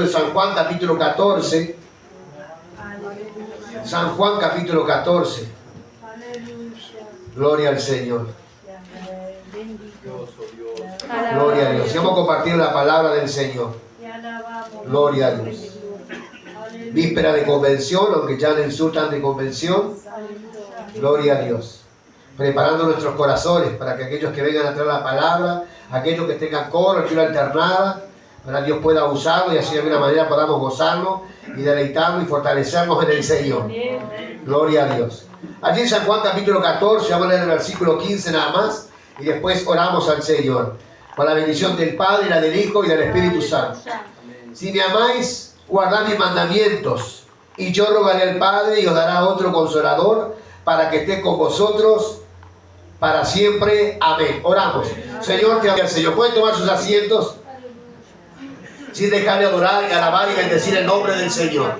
de San Juan capítulo 14. San Juan capítulo 14. Gloria al Señor. Gloria a Dios. Y vamos a compartir la palabra del Señor. Gloria a Dios. Víspera de convención, aunque ya en el sur están de convención. Gloria a Dios. Preparando nuestros corazones para que aquellos que vengan a traer la palabra, aquellos que tengan coro, lectura alternada, para Dios pueda usarlo y así de alguna manera podamos gozarlo y deleitarlo y fortalecernos en el Señor. Gloria a Dios. Allí en San Juan capítulo 14, vamos a leer el versículo 15 nada más y después oramos al Señor. Con la bendición del Padre, la del Hijo y del Espíritu Santo. Si me amáis, guardad mis mandamientos, y yo rogaré al Padre y os dará otro consolador para que esté con vosotros para siempre. Amén. Oramos. Señor, te amo. Señor, pueden tomar sus asientos sin dejar de adorar y alabar y bendecir el nombre del Señor.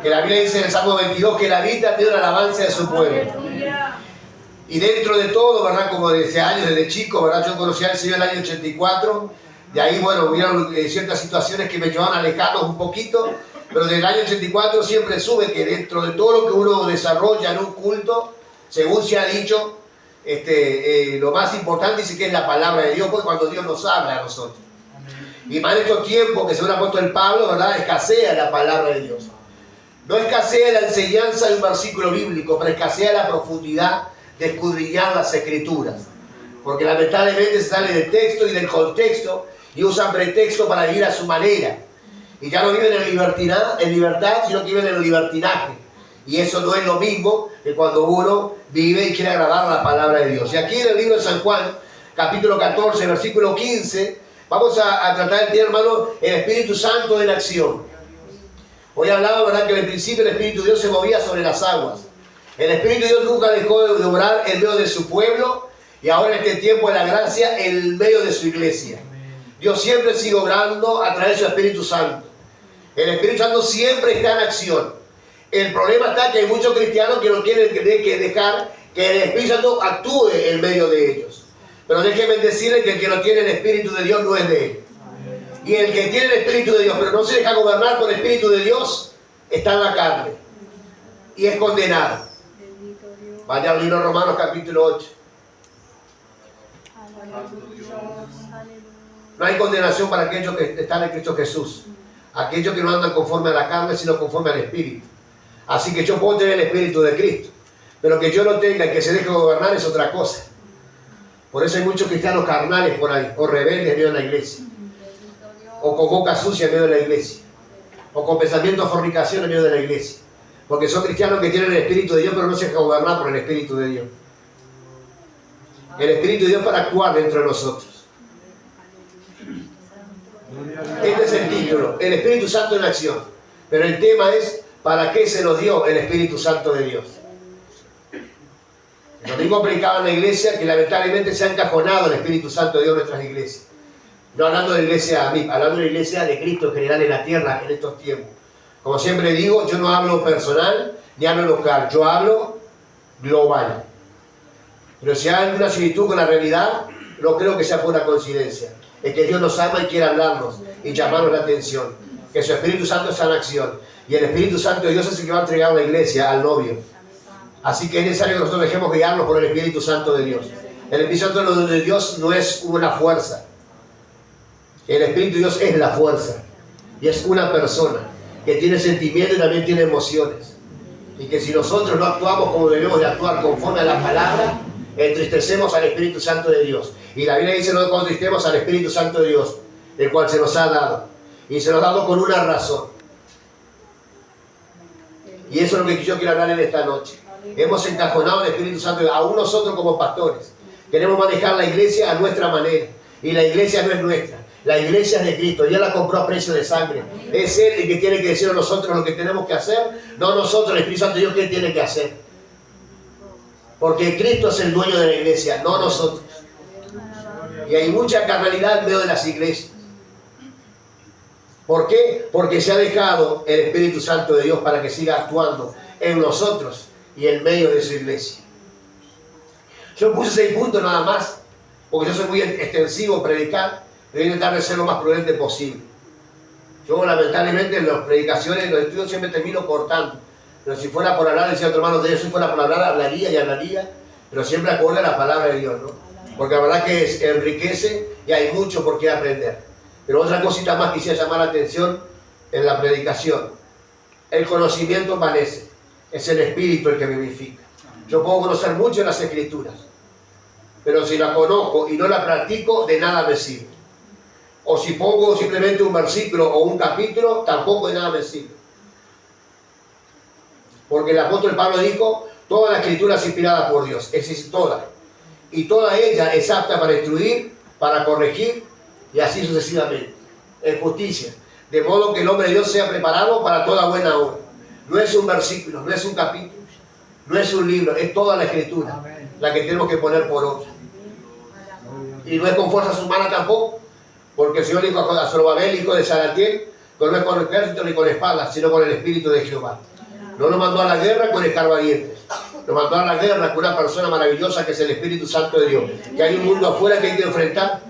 Que la Biblia dice en el Salmo 22 que la vida tiene la alabanza de su pueblo. Y dentro de todo, ¿verdad? Como desde años, desde chico, ¿verdad? Yo conocí al Señor en el año 84. De ahí, bueno, hubieron ciertas situaciones que me llevaban a alejarnos un poquito. Pero desde el año 84 siempre sube que dentro de todo lo que uno desarrolla en un culto, según se ha dicho, lo más importante dice que es la palabra de Dios, pues cuando Dios nos habla a nosotros. Y más en estos tiempos que según el apóstol Pablo, ¿verdad? Escasea la palabra de Dios. No escasea la enseñanza de un versículo bíblico, pero escasea la profundidad de escudriñar las Escrituras. Porque lamentablemente se sale del texto y del contexto y usan pretexto para vivir a su manera. Y ya no viven en libertad, sino que viven en el libertinaje. Y eso no es lo mismo que cuando uno vive y quiere agradar a la palabra de Dios. Y aquí en el libro de San Juan, capítulo 14, versículo 15, vamos a tratar el tema, hermano, el Espíritu Santo en acción. Hoy hablaba, ¿verdad?, que en el principio el Espíritu de Dios se movía sobre las aguas. El Espíritu de Dios nunca dejó de obrar en medio de su pueblo y ahora en este tiempo de la gracia en medio de su iglesia. Dios siempre sigue obrando a través de su Espíritu Santo. El Espíritu Santo siempre está en acción. El problema está que hay muchos cristianos que no quieren dejar que el Espíritu Santo actúe en medio de ellos. Pero déjenme decirles que el que no tiene el Espíritu de Dios no es de él. Y el que tiene el Espíritu de Dios, pero no se deja gobernar por el Espíritu de Dios, está en la carne. Y es condenado. Vaya al libro de Romanos capítulo 8. No hay condenación para aquellos que están en Cristo Jesús. Aquellos que no andan conforme a la carne, sino conforme al Espíritu. Así que yo puedo tener el Espíritu de Cristo. Pero que yo lo tenga y que se deje gobernar es otra cosa. Por eso hay muchos cristianos carnales por ahí, o rebeldes en medio de la iglesia. O con boca sucia en medio de la iglesia. O con pensamiento de fornicación en medio de la iglesia. Porque son cristianos que tienen el Espíritu de Dios, pero no se dejan gobernar por el Espíritu de Dios. El Espíritu de Dios para actuar dentro de nosotros. Este es el título, el Espíritu Santo en acción. Pero el tema es, ¿para qué se nos dio el Espíritu Santo de Dios? El domingo predicaba en la iglesia que lamentablemente se ha encajonado el Espíritu Santo de Dios en nuestras iglesias. No hablando de la iglesia a mí, hablando de la iglesia de Cristo en general en la tierra en estos tiempos. Como siempre digo, yo no hablo personal ni hablo local, yo hablo global. Pero si hay alguna similitud con la realidad, no creo que sea pura coincidencia. Es que Dios nos ama y quiere hablarnos y llamarnos la atención. Que su Espíritu Santo está en acción. Y el Espíritu Santo de Dios es el que va a entregar a la iglesia, al novio. Así que es necesario que nosotros dejemos guiarnos por el Espíritu Santo de Dios. El Espíritu Santo de Dios no es una fuerza. El Espíritu de Dios es la fuerza. Y es una persona que tiene sentimientos y también tiene emociones. Y que si nosotros no actuamos como debemos de actuar conforme a la palabra, entristecemos al Espíritu Santo de Dios. Y la Biblia dice: no contristemos al Espíritu Santo de Dios, el cual se nos ha dado. Y se nos ha dado con una razón. Y eso es lo que yo quiero hablar en esta noche. Hemos encajonado el Espíritu Santo, aún nosotros como pastores. Queremos manejar la iglesia a nuestra manera. Y la iglesia no es nuestra. La iglesia es de Cristo. Ya la compró a precio de sangre. Es Él el que tiene que decir a nosotros lo que tenemos que hacer. No nosotros, el Espíritu Santo de Dios, ¿qué tiene que hacer? Porque Cristo es el dueño de la iglesia, no nosotros. Y hay mucha carnalidad en medio de las iglesias. ¿Por qué? Porque se ha dejado el Espíritu Santo de Dios para que siga actuando en nosotros y en medio de su iglesia. Yo puse 6 puntos nada más, porque yo soy muy extensivo en predicar, pero voy a intentar de ser lo más prudente posible. Yo lamentablemente en las predicaciones, en los estudios siempre termino cortando. Pero si fuera por hablar, decía otro hermano de eso, si fuera por hablar, hablaría y hablaría, pero siempre acorde a la palabra de Dios, ¿no? Porque la verdad que enriquece y hay mucho por qué aprender. Pero otra cosita más quisiera llamar la atención en la predicación. El conocimiento envanece, es el Espíritu el que vivifica. Yo puedo conocer mucho en las Escrituras, pero si la conozco y no la practico, de nada me sirve. O si pongo simplemente un versículo o un capítulo, tampoco de nada me sirve. Porque el apóstol Pablo dijo, toda la Escritura es inspirada por Dios, es decir, toda. Y toda ella es apta para instruir, para corregir y así sucesivamente. En justicia. De modo que el hombre de Dios sea preparado para toda buena obra. No es un versículo, no es un capítulo, no es un libro, es toda la Escritura la que tenemos que poner por obra. Y no es con fuerzas humanas tampoco, porque el Señor dijo a Zorobabel, hijo de Salatiel, que no es con ejército ni con espadas, sino con el Espíritu de Jehová. No nos mandó a la guerra con escarbadientes, nos mandó a la guerra con una persona maravillosa que es el Espíritu Santo de Dios. Que hay un mundo afuera que hay que enfrentar,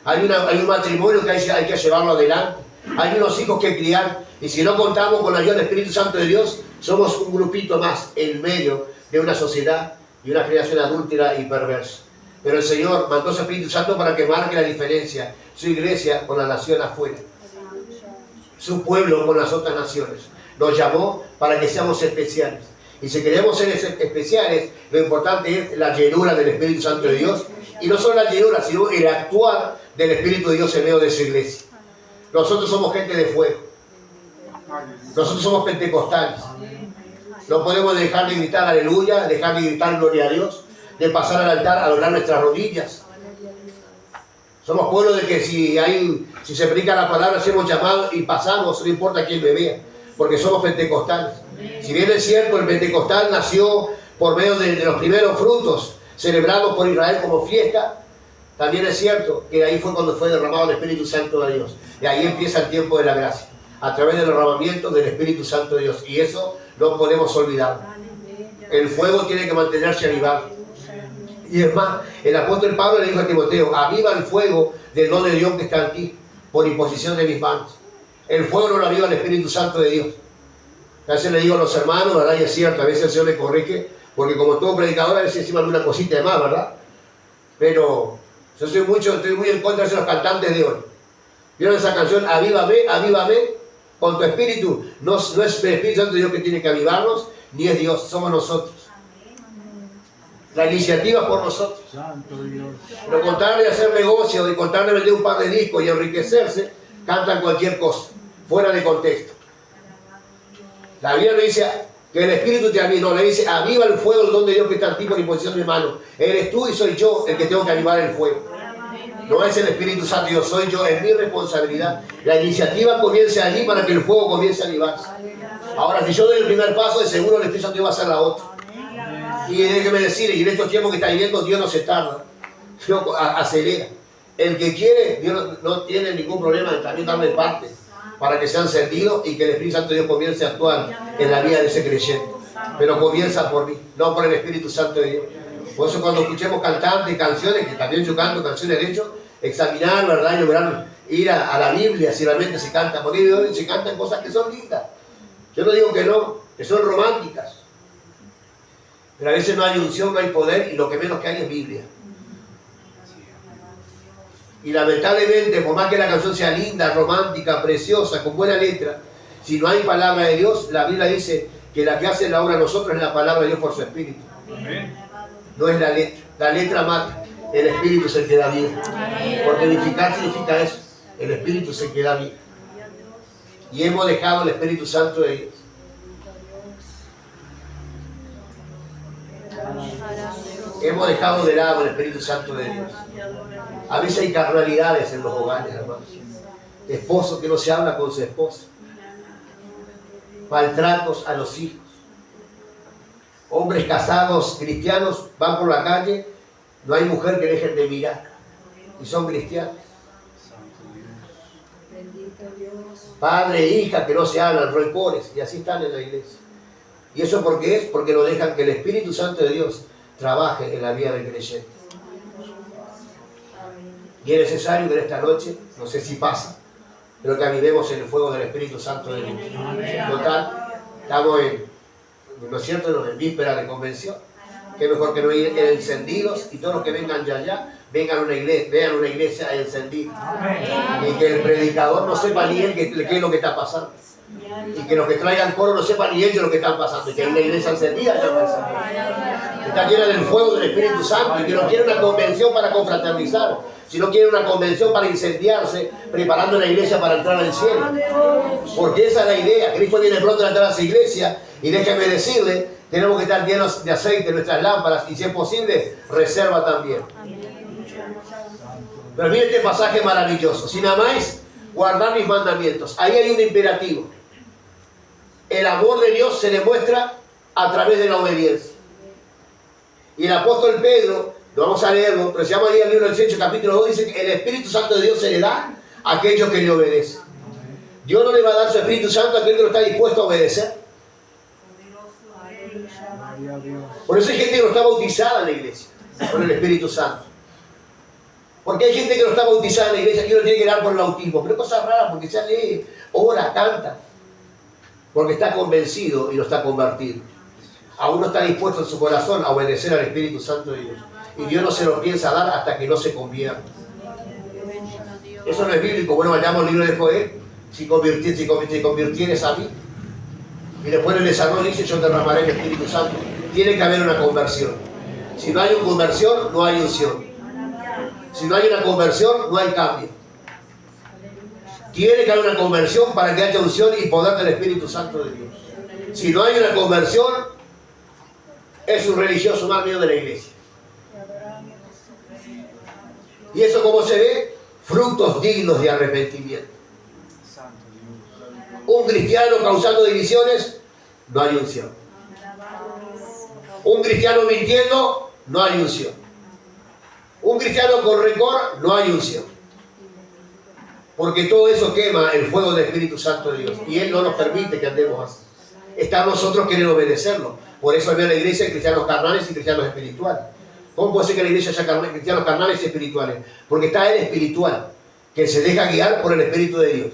hay un matrimonio que hay que llevarlo adelante, hay unos hijos que criar, y si no contamos con la ayuda del Espíritu Santo de Dios, somos un grupito más en medio de una sociedad y una creación adúltera y perversa. Pero el Señor mandó su Espíritu Santo para que marque la diferencia, su iglesia con la nación afuera, su pueblo con las otras naciones. Nos llamó para que seamos especiales. Y si queremos ser especiales, lo importante es la llenura del Espíritu Santo de Dios. Y no solo la llenura, sino el actuar del Espíritu de Dios en medio de su iglesia. Nosotros somos gente de fuego. Nosotros somos pentecostales. No podemos dejar de gritar aleluya, dejar de gritar gloria a Dios, de pasar al altar a doblar nuestras rodillas. Somos pueblo de que si se predica la palabra, hacemos llamado y pasamos, no importa quién me vea, porque somos pentecostales. Si bien es cierto, el pentecostal nació por medio de los primeros frutos celebrados por Israel como fiesta, también es cierto que ahí fue cuando fue derramado el Espíritu Santo de Dios. Y ahí empieza el tiempo de la gracia, a través del derramamiento del Espíritu Santo de Dios. Y eso no podemos olvidar. El fuego tiene que mantenerse avivado. Y es más, el apóstol Pablo le dijo a Timoteo, aviva el fuego del don de Dios que está en ti, por imposición de mis manos. El fuego no lo aviva el Espíritu Santo de Dios. A veces le digo a los hermanos, ¿verdad? Y es cierto, a veces el Señor me corrige, porque como todo predicador, a veces encima alguna cosita de más, ¿verdad? Pero yo estoy muy en contra de los cantantes de hoy. ¿Vieron esa canción? Avívame, avívame, con tu espíritu. No es el Espíritu Santo de Dios que tiene que avivarnos, ni es Dios, somos nosotros. La iniciativa por nosotros. Pero con tal de hacer negocio, de con tal de vender un par de discos y enriquecerse, cantan cualquier cosa, fuera de contexto. La Biblia no dice que el Espíritu te aviva, no, le dice aviva el fuego del don de Dios que está en ti por imposición de mi mano. Eres tú y soy yo el que tengo que avivar el fuego. No es el Espíritu Santo, yo soy yo, es mi responsabilidad. La iniciativa comienza allí para que el fuego comience a avivarse. Ahora, si yo doy el primer paso, de seguro el Espíritu Santo va a hacer la otra. Y déjeme decir, y en estos tiempos que está viviendo, Dios no se tarda, Dios acelera. El que quiere, Dios no tiene ningún problema en también darle parte para que sean servidos y que el Espíritu Santo de Dios comience a actuar en la vida de ese creyente. Pero comienza por mí, no por el Espíritu Santo de Dios. Por eso cuando escuchemos cantantes, canciones, que también yo canto canciones de hecho, examinar, ¿verdad? Y lograr ir a la Biblia si realmente se canta, porque hoy se cantan cosas que son lindas. Yo no digo que no, que son románticas. Pero a veces no hay unción, no hay poder y lo que menos que hay es Biblia. Y lamentablemente, por más que la canción sea linda, romántica, preciosa, con buena letra, si no hay palabra de Dios, la Biblia dice que la que hace la obra a nosotros es la palabra de Dios por su Espíritu. No es la letra. La letra mata, el Espíritu es el que da vida. Porque edificar significa eso, el Espíritu es el que da vida. Y hemos dejado el Espíritu Santo de Dios. Hemos dejado de lado el Espíritu Santo de Dios. A veces hay carnalidades en los hogares, hermanos. Esposo que no se habla con su esposa. Maltratos a los hijos. Hombres casados cristianos van por la calle, no hay mujer que dejen de mirar. Y son cristianos. Padre e hija que no se hablan, rencores, y así están en la iglesia. ¿Y eso por qué es? Porque no dejan que el Espíritu Santo de Dios trabaje en la vida del creyente. Y es necesario que en esta noche, no sé si pasa, pero que avivemos en el fuego del Espíritu Santo de Dios. Total, estamos ¿no es cierto?, en víspera de convención. Qué mejor que no ir encendidos, y todos los que vengan de allá, vengan a una iglesia, vean una iglesia encendida. Y que el predicador no sepa ni él qué es lo que está pasando. Y que los que traigan coro no sepan ni ellos lo que están pasando. Y que hay una iglesia encendida ya está llena del fuego del Espíritu Santo, y que no quiere una convención para confraternizar, sino quiere una convención para incendiarse, preparando la iglesia para entrar al cielo. Porque esa es la idea. Cristo viene pronto a entrar a esa iglesia, y déjeme decirle, tenemos que estar llenos de aceite en nuestras lámparas, y si es posible, reserva también. Pero mire este pasaje maravilloso. Si nada más guardar mis mandamientos. Ahí hay un imperativo. El amor de Dios se demuestra a través de la obediencia. Y el apóstol Pedro, no vamos a leerlo, pero se llama ahí el libro del Hechos, capítulo 2, dice que el Espíritu Santo de Dios se le da a aquellos que le obedecen. Dios no le va a dar su Espíritu Santo a aquel que no está dispuesto a obedecer. Por eso hay gente que no está bautizada en la iglesia con el Espíritu Santo. Porque hay gente que no está bautizada en la iglesia, que no tiene que dar por el bautismo. Pero es cosa rara, porque ya lee, ora, canta. Porque está convencido y no está convertido. Aún no está dispuesto en su corazón a obedecer al Espíritu Santo de Dios. Y Dios no se lo piensa dar hasta que no se convierta. Eso no es bíblico. Bueno, vayamos al libro de Joel. Si convirtieres a mí. Y después en el desarrollo dice, yo derramaré el Espíritu Santo. Tiene que haber una conversión. Si no hay una conversión, no hay unción. Si no hay una conversión, no hay cambio. Tiene que haber una conversión para que haya unción y poder del Espíritu Santo de Dios. Si no hay una conversión, es un religioso más mío de la iglesia. ¿Y eso cómo se ve? Frutos dignos de arrepentimiento. Un cristiano causando divisiones, no hay unción. Un cristiano mintiendo, no hay unción. Un cristiano con rencor, no hay unción. Porque todo eso quema el fuego del Espíritu Santo de Dios. Y Él no nos permite que andemos así. Está nosotros queriendo obedecerlo. Por eso en la iglesia hay cristianos carnales y cristianos espirituales. ¿Cómo puede ser que en la iglesia haya cristianos carnales y espirituales? Porque está el espiritual, que se deja guiar por el Espíritu de Dios.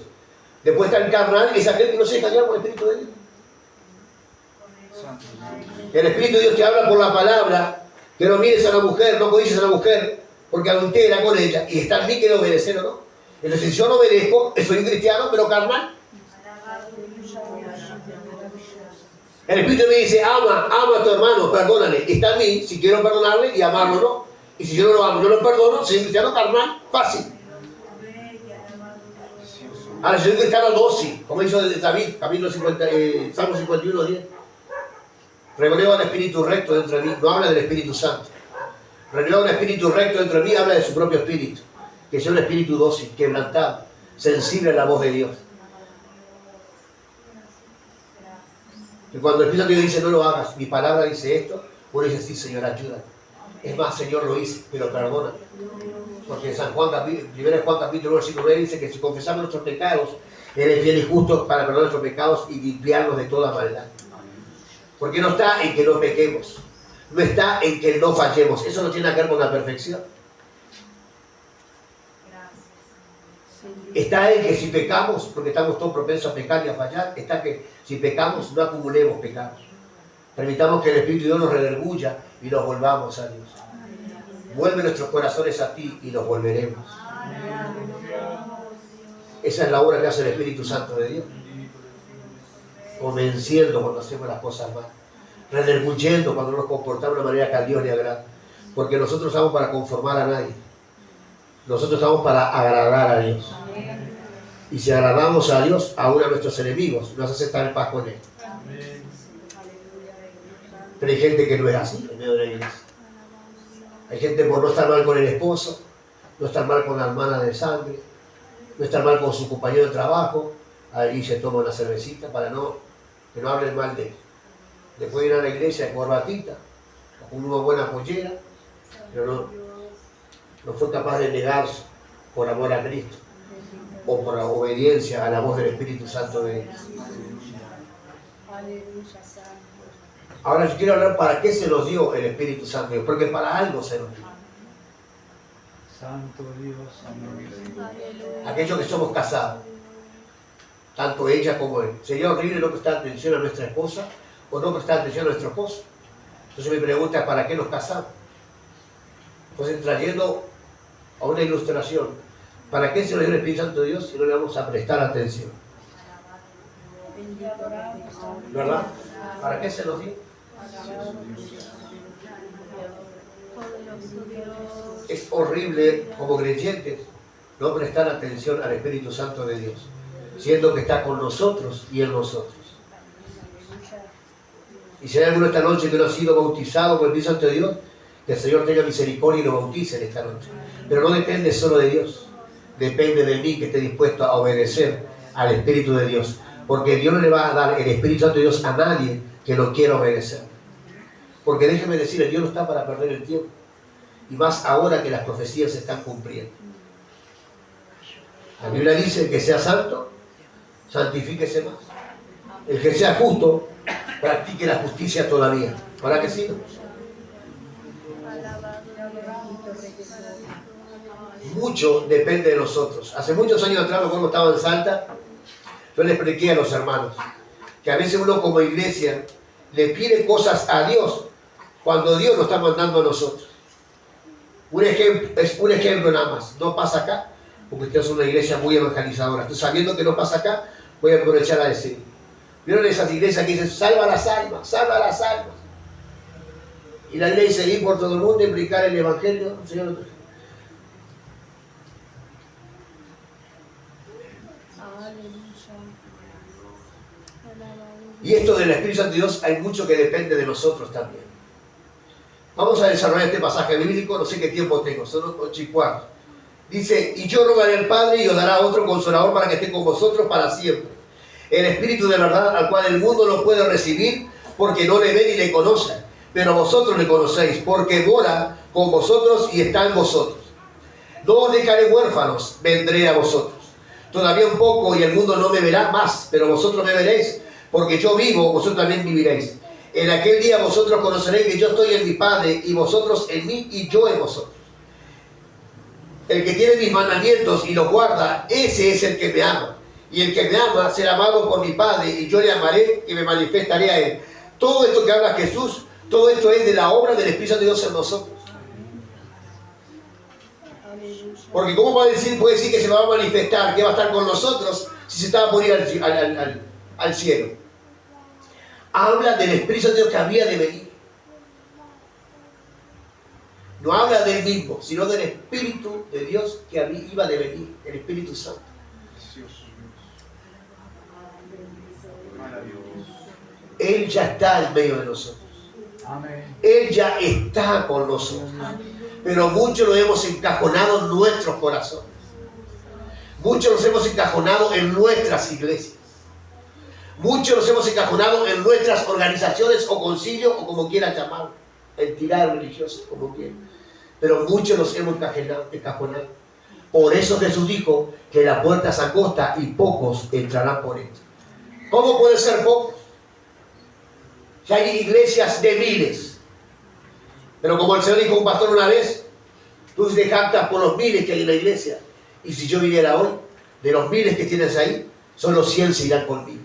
Después está el carnal, y es aquel que no se deja guiar por el Espíritu de Dios. El Espíritu de Dios te habla por la palabra, que no mires a la mujer, no codices a la mujer, porque adultera con ella, y está en mí que no obedecer o no. Entonces, si yo no obedezco, soy un cristiano, pero carnal. El Espíritu me dice, ama a tu hermano, perdónale. Está en mí, si quiero perdonarle y amarlo no. Y si yo no lo amo, yo lo perdono, soy un cristiano carnal, fácil. Ahora, soy un cristiano dócil, como hizo David, capítulo 50, Salmo 51, 10. Renueva un espíritu recto dentro de mí, no habla del Espíritu Santo. Renueva un espíritu recto dentro de mí, habla de su propio espíritu. Que sea un espíritu dócil, quebrantado, sensible a la voz de Dios. Y cuando el Espíritu Santo dice, no lo hagas, mi palabra dice esto, uno dice, sí, Señor, ayuda. Es más, Señor, lo hice, pero perdona. Porque en San Juan, 1 Juan capítulo 1, versículo 9 dice que si confesamos nuestros pecados, Él es fiel y justo para perdonar nuestros pecados y limpiarnos de toda maldad. Porque no está en que no pequemos, no está en que no fallemos. Eso no tiene que ver con la perfección. Está en que si pecamos, porque estamos todos propensos a pecar y a fallar, está que si pecamos no acumulemos pecados. Permitamos que el Espíritu de Dios nos redarguya y nos volvamos a Dios. Vuelve nuestros corazones a ti y los volveremos. Esa es la obra que hace el Espíritu Santo de Dios. Convenciendo cuando hacemos las cosas mal. Redarguyendo cuando nos comportamos de una manera que a Dios le agrada. Porque nosotros estamos para conformar a nadie. Nosotros estamos para agradar a Dios. Y si agradamos a Dios, aún a nuestros enemigos, nos hace estar en paz con Él. Pero hay gente que no es así en medio de la iglesia. Hay gente por no estar mal con el esposo, no estar mal con la hermana de sangre, no estar mal con su compañero de trabajo, ahí se toma una cervecita para que no hablen mal de él. Después de ir a la iglesia de corbatita, con una buena pollera, pero no fue capaz de negarse por amor a Cristo o por la obediencia a la voz del Espíritu Santo de Dios. Ahora yo quiero hablar para qué se nos dio el Espíritu Santo de Dios, porque para algo se nos dio. Santo Dios, amén. Aquellos que somos casados, tanto ella como él. Sería horrible no prestar atención a nuestra esposa o no prestar atención a nuestro esposo. Entonces mi pregunta es, ¿para qué nos casamos? Entonces, trayendo a una ilustración, ¿para qué se nos dio el Espíritu Santo de Dios si no le vamos a prestar atención? ¿Verdad? ¿Para qué se nos dio? Es horrible como creyentes no prestar atención al Espíritu Santo de Dios, siendo que está con nosotros y en nosotros. Y si hay alguno esta noche que no ha sido bautizado por el Espíritu Santo de Dios, que el Señor tenga misericordia y lo bautice en esta noche. Pero no depende solo de Dios, depende de mí que esté dispuesto a obedecer al Espíritu de Dios, porque Dios no le va a dar el Espíritu Santo de Dios a nadie que no quiera obedecer. Porque déjeme decirle, Dios no está para perder el tiempo, y más ahora que las profecías se están cumpliendo. La Biblia dice: el que sea santo, santifíquese más. El que sea justo, practique la justicia todavía. ¿Para qué sí? Mucho depende de nosotros. Hace muchos años atrás, cuando estaba en Salta, yo le expliqué a los hermanos que a veces uno como iglesia le pide cosas a Dios cuando Dios nos está mandando a nosotros. Es un ejemplo nada más. No pasa acá, porque esta es una iglesia muy evangelizadora. Entonces, sabiendo que no pasa acá, voy a aprovechar a decir. ¿Vieron esas iglesias que dicen: salva las almas, salva las almas? Y la iglesia dice: ir por todo el mundo y predicar el evangelio. Señor, y esto del Espíritu Santo de Dios, hay mucho que depende de nosotros también. Vamos a desarrollar este pasaje bíblico, no sé qué tiempo tengo, son 8:15. Dice: y yo rogaré al Padre y os dará otro consolador para que esté con vosotros para siempre. El Espíritu de verdad, al cual el mundo no puede recibir porque no le ve ni le conoce. Pero vosotros le conocéis, porque mora con vosotros y está en vosotros. No os dejaré huérfanos, vendré a vosotros. Todavía un poco y el mundo no me verá más, pero vosotros me veréis, porque yo vivo, vosotros también viviréis. En aquel día vosotros conoceréis que yo estoy en mi Padre, y vosotros en mí, y yo en vosotros. El que tiene mis mandamientos y los guarda, ese es el que me ama. Y el que me ama será amado por mi Padre, y yo le amaré y me manifestaré a él. Todo esto que habla Jesús, todo esto es de la obra del Espíritu de Dios en nosotros. Porque ¿cómo puede decir que se va a manifestar, que va a estar con nosotros, si se estaba por ir al cielo? Habla del Espíritu de Dios que había de venir. No habla del mismo, sino del Espíritu de Dios que iba de venir, el Espíritu Santo. Él ya está en medio de nosotros. Él ya está con nosotros. Pero muchos lo hemos encajonado en nuestros corazones. Muchos los hemos encajonado en nuestras iglesias. Muchos los hemos encajonado en nuestras organizaciones o concilios, o como quieran llamarlo, entidades religiosas, como quieran. Pero muchos los hemos encajonado. Por eso Jesús dijo que la puerta es angosta y pocos entrarán por ella. ¿Cómo puede ser pocos? Si hay iglesias de miles. Pero como el Señor dijo a un pastor una vez: tú te jactas por los miles que hay en la iglesia. Y si yo viniera hoy, de los miles que tienes ahí, solo 100 se irán conmigo.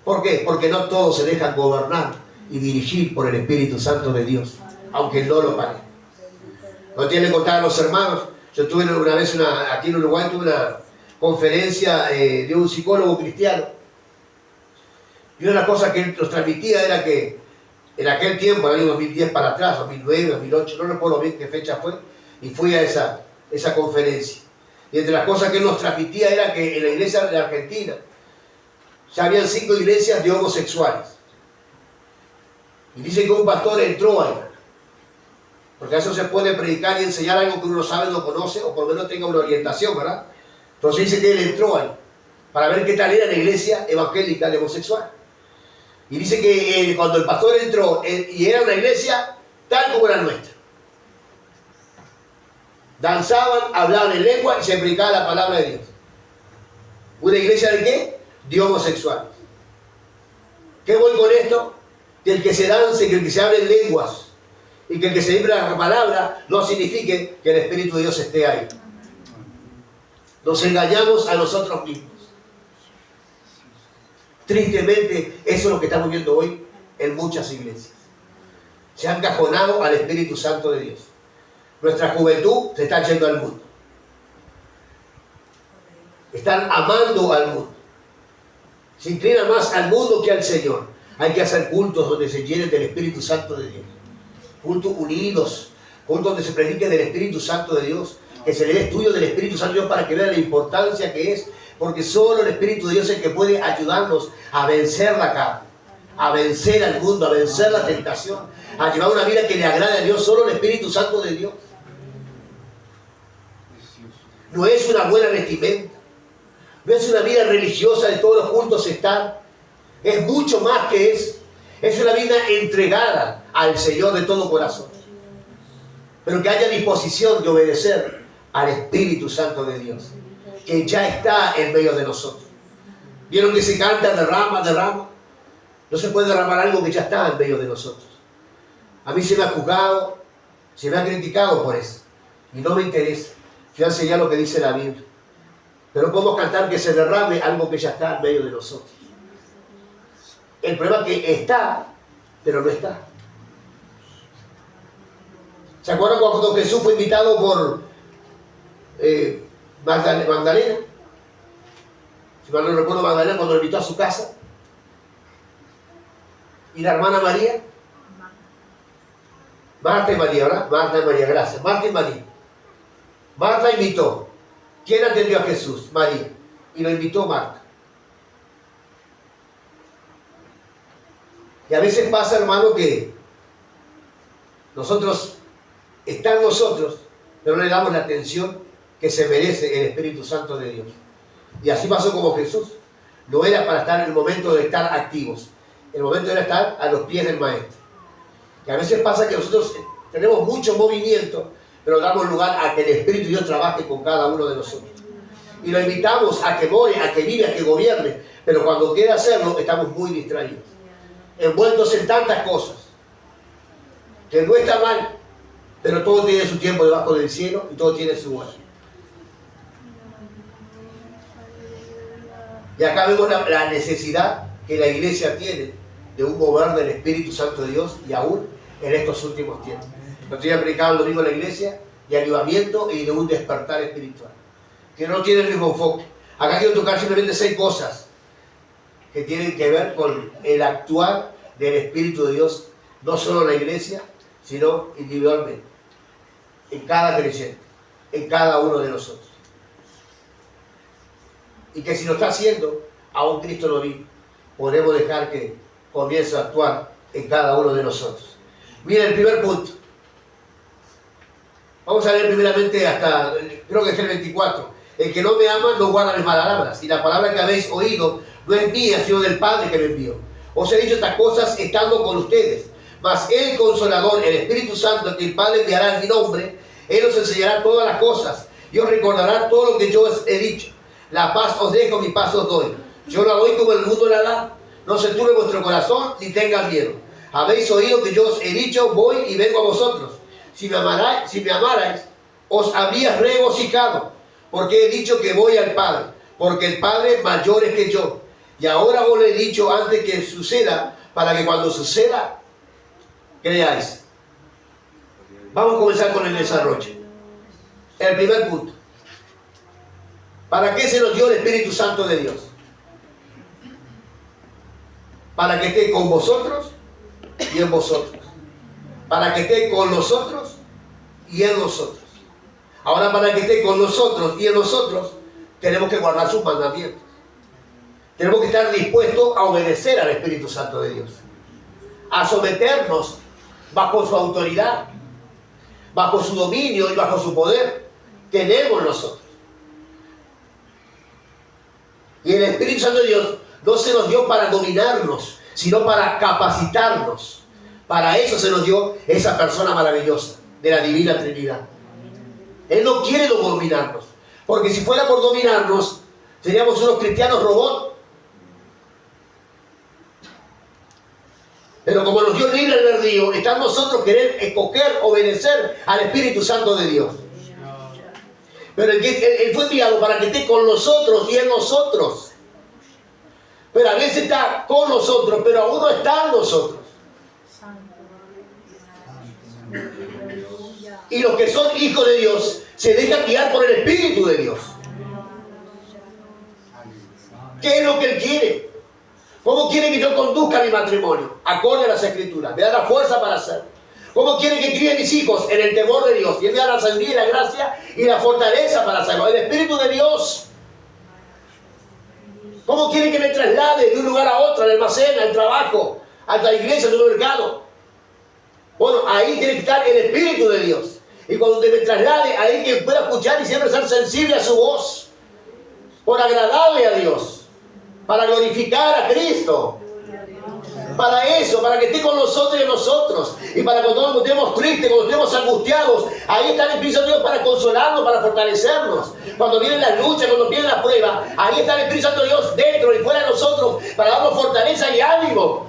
¿Por qué? Porque no todos se dejan gobernar y dirigir por el Espíritu Santo de Dios, aunque no lo parezca. No tiene que contar a los hermanos. Yo tuve una vez, aquí en Uruguay, tuve una conferencia de un psicólogo cristiano. Y una de las cosas que él nos transmitía era que en aquel tiempo, en el año 2010 para atrás, 2009, 2008, no recuerdo bien qué fecha fue, y fui a esa conferencia. Y entre las cosas que él nos transmitía era que en la iglesia de Argentina ya habían 5 iglesias de homosexuales. Y dice que un pastor entró ahí. Porque a eso se puede predicar y enseñar algo que uno no sabe, no conoce, o por lo menos tenga una orientación, ¿verdad? Entonces dice que él entró ahí para ver qué tal era la iglesia evangélica de homosexuales. Y dice que cuando el pastor entró, y era una iglesia tal como la nuestra. Danzaban, hablaban en lengua y se predicaba la palabra de Dios. ¿Una iglesia de qué? De homosexuales. ¿Qué voy con esto? Que el que se dance, que el que se hable en lenguas y que el que se libre la palabra no signifique que el Espíritu de Dios esté ahí. Nos engañamos a nosotros mismos. Tristemente, eso es lo que estamos viendo hoy en muchas iglesias. Se han cajonado al Espíritu Santo de Dios. Nuestra juventud se está yendo al mundo. Están amando al mundo. Se inclinan más al mundo que al Señor. Hay que hacer cultos donde se llenen del Espíritu Santo de Dios. Cultos unidos. Cultos donde se predique del Espíritu Santo de Dios. Que se le dé estudio del Espíritu Santo de Dios para que vean la importancia que es. Porque solo el Espíritu de Dios es el que puede ayudarnos a vencer la carne, a vencer al mundo, a vencer la tentación, a llevar una vida que le agrade a Dios. Solo el Espíritu Santo de Dios. No es una buena vestimenta. No es una vida religiosa de todos los cultos estar. Es mucho más que eso. Es una vida entregada al Señor de todo corazón. Pero que haya disposición de obedecer al Espíritu Santo de Dios, que ya está en medio de nosotros. ¿Vieron que se canta derrama, derrama? No se puede derramar algo que ya está en medio de nosotros. A mí se me ha juzgado, se me ha criticado por eso. Y no me interesa. Yo enseñar lo que dice la Biblia. Pero podemos cantar que se derrame algo que ya está en medio de nosotros. El problema es que está, pero no está. ¿Se acuerdan cuando Jesús fue invitado por Magdalena? Si mal no recuerdo, Magdalena, cuando lo invitó a su casa. ¿Y la hermana María? Marta y María, ¿verdad? Marta y María, gracias. Marta y María. Marta invitó. ¿Quién atendió a Jesús? María. Y lo invitó Marta. Y a veces pasa, hermano, que nosotros, está en nosotros, pero no le damos la atención que se merece el Espíritu Santo de Dios. Y así pasó como Jesús. No era para estar en el momento de estar activos. El momento era estar a los pies del Maestro. Y a veces pasa que nosotros tenemos mucho movimiento, pero damos lugar a que el Espíritu de Dios trabaje con cada uno de nosotros. Y lo invitamos a que more, a que vive, a que gobierne. Pero cuando quiere hacerlo, estamos muy distraídos. Envueltos en tantas cosas. Que no está mal, pero todo tiene su tiempo debajo del cielo y todo tiene su hora. Y acá vemos la necesidad que la iglesia tiene de un mover del Espíritu Santo de Dios y aún en estos últimos tiempos. Lo estoy predicando el domingo en la iglesia de avivamiento y de un despertar espiritual, que no tiene el mismo enfoque. Acá quiero tocar simplemente 6 cosas que tienen que ver con el actuar del Espíritu de Dios, no solo en la iglesia, sino individualmente, en cada creyente, en cada uno de nosotros. Y que si lo está haciendo, aún Cristo lo vive, podemos dejar que comience a actuar en cada uno de nosotros. Miren el primer punto. Vamos a leer primeramente hasta, creo que es el 24. El que no me ama no guarda mis palabras, y la palabra que habéis oído no es mía, sino del Padre que me envió. Os he dicho estas cosas estando con ustedes, mas el Consolador, el Espíritu Santo, que el Padre enviará en mi nombre, Él os enseñará todas las cosas y os recordará todo lo que yo os he dicho. La paz os dejo, mi paz os doy. Yo la doy como el mundo la da. No se turbe vuestro corazón ni tengan miedo. Habéis oído que yo os he dicho, voy y vengo a vosotros. Si me amarais, os habríais regocijado, porque he dicho que voy al Padre, porque el Padre mayor es que yo. Y ahora os lo he dicho antes que suceda, para que cuando suceda, creáis. Vamos a comenzar con el desarrollo. El primer punto. ¿Para qué se nos dio el Espíritu Santo de Dios? Para que esté con vosotros y en vosotros. Para que esté con nosotros y en nosotros. Ahora, para que esté con nosotros y en nosotros, tenemos que guardar sus mandamientos. Tenemos que estar dispuestos a obedecer al Espíritu Santo de Dios. A someternos bajo su autoridad, bajo su dominio y bajo su poder. Tenemos nosotros. Y el Espíritu Santo de Dios no se nos dio para dominarnos, sino para capacitarnos. Para eso se nos dio esa persona maravillosa de la Divina Trinidad. Él no quiere dominarnos, porque si fuera por dominarnos, seríamos unos cristianos robots. Pero como nos dio libre albedrío, está en nosotros querer escoger, obedecer al Espíritu Santo de Dios. Pero Él fue enviado para que esté con nosotros y en nosotros. Pero a veces está con nosotros, pero aún no está en nosotros. Y los que son hijos de Dios se dejan guiar por el Espíritu de Dios. ¿Qué es lo que Él quiere? ¿Cómo quiere que yo conduzca mi matrimonio? Acorde a las Escrituras. Me da la fuerza para hacerlo. ¿Cómo quiere que críe mis hijos? En el temor de Dios. Y Él me da la sabiduría, la gracia y la fortaleza para hacerlo. El Espíritu de Dios. ¿Cómo quiere que me traslade de un lugar a otro, al almacén, al trabajo, a la iglesia, al supermercado? Bueno, ahí tiene que estar el Espíritu de Dios. Y cuando me traslade, ahí que pueda escuchar y siempre ser sensible a su voz. Por agradarle a Dios. Para glorificar a Cristo. Para eso, para que esté con nosotros y en nosotros. Y para cuando estemos tristes, cuando estemos angustiados, ahí está el Espíritu de Dios para consolarnos, para fortalecernos. Cuando vienen las luchas, cuando vienen las pruebas, ahí está el Espíritu Santo de Dios dentro y fuera de nosotros para darnos fortaleza y ánimo.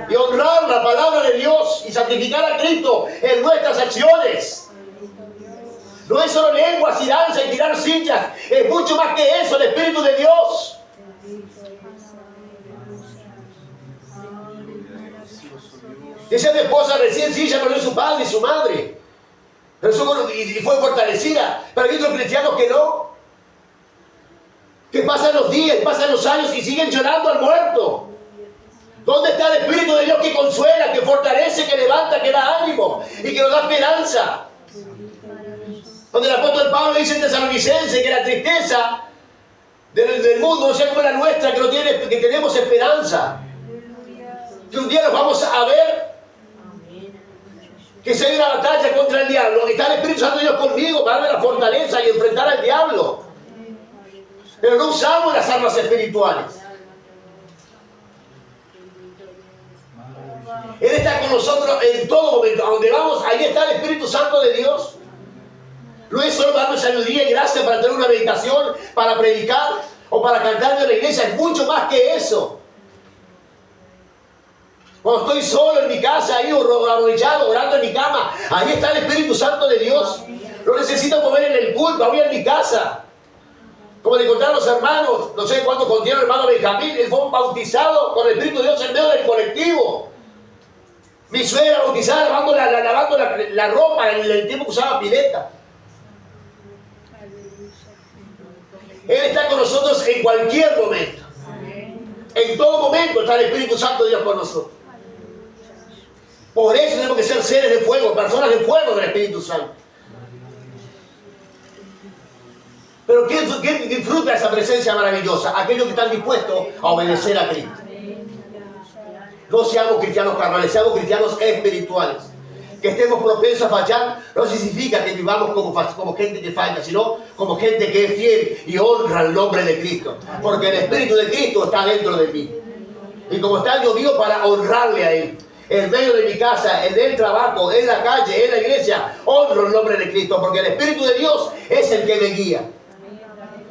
Y honrar la palabra de Dios y santificar a Cristo en nuestras acciones. No es solo lenguas y danza y tirar sillas, es mucho más que eso, el Espíritu de Dios. Decía mi esposa recién silla perdió su padre y su madre. Y fue fortalecida. Pero hay otros cristianos que no. Que pasan los días, pasan los años y siguen llorando al muerto. ¿Dónde está el Espíritu de Dios que consuela, que fortalece, que levanta, que da ánimo y que nos da esperanza? Donde el apóstol Pablo dice en Tesalonicenses que la tristeza del mundo no sea como la nuestra, que tenemos esperanza. Que un día nos vamos a ver, que si hay una batalla contra el diablo, está el Espíritu Santo de Dios conmigo para darme la fortaleza y enfrentar al diablo. Pero no usamos las armas espirituales. Él está con nosotros en todo momento. A donde vamos, ahí está el Espíritu Santo de Dios. No es solo darme sabiduría y gracia para tener una meditación, para predicar o para cantar en la iglesia. Es mucho más que eso. Cuando estoy solo en mi casa, ahí arrodillado, orando en mi cama, ahí está el Espíritu Santo de Dios. No necesito mover en el culto, voy en mi casa. Como le contaron los hermanos, no sé cuántos contaron el hermano Benjamín, él fue bautizado con el Espíritu de Dios en medio del colectivo. Mi suegra bautizada lavando la ropa en el tiempo que usaba pileta. Él está con nosotros en cualquier momento. En todo momento está el Espíritu Santo de Dios con nosotros. Por eso tenemos que ser seres de fuego, personas de fuego del Espíritu Santo. Pero ¿quién disfruta esa presencia maravillosa? Aquellos que están dispuestos a obedecer a Cristo. No seamos cristianos carnales, seamos cristianos espirituales. Que estemos propensos a fallar no significa que vivamos como gente que falla, sino como gente que es fiel y honra el nombre de Cristo. Porque el Espíritu de Cristo está dentro de mí. Y como está Dios mío para honrarle a Él. En medio de mi casa, en el trabajo, en la calle, en la iglesia, honro el nombre de Cristo. Porque el Espíritu de Dios es el que me guía.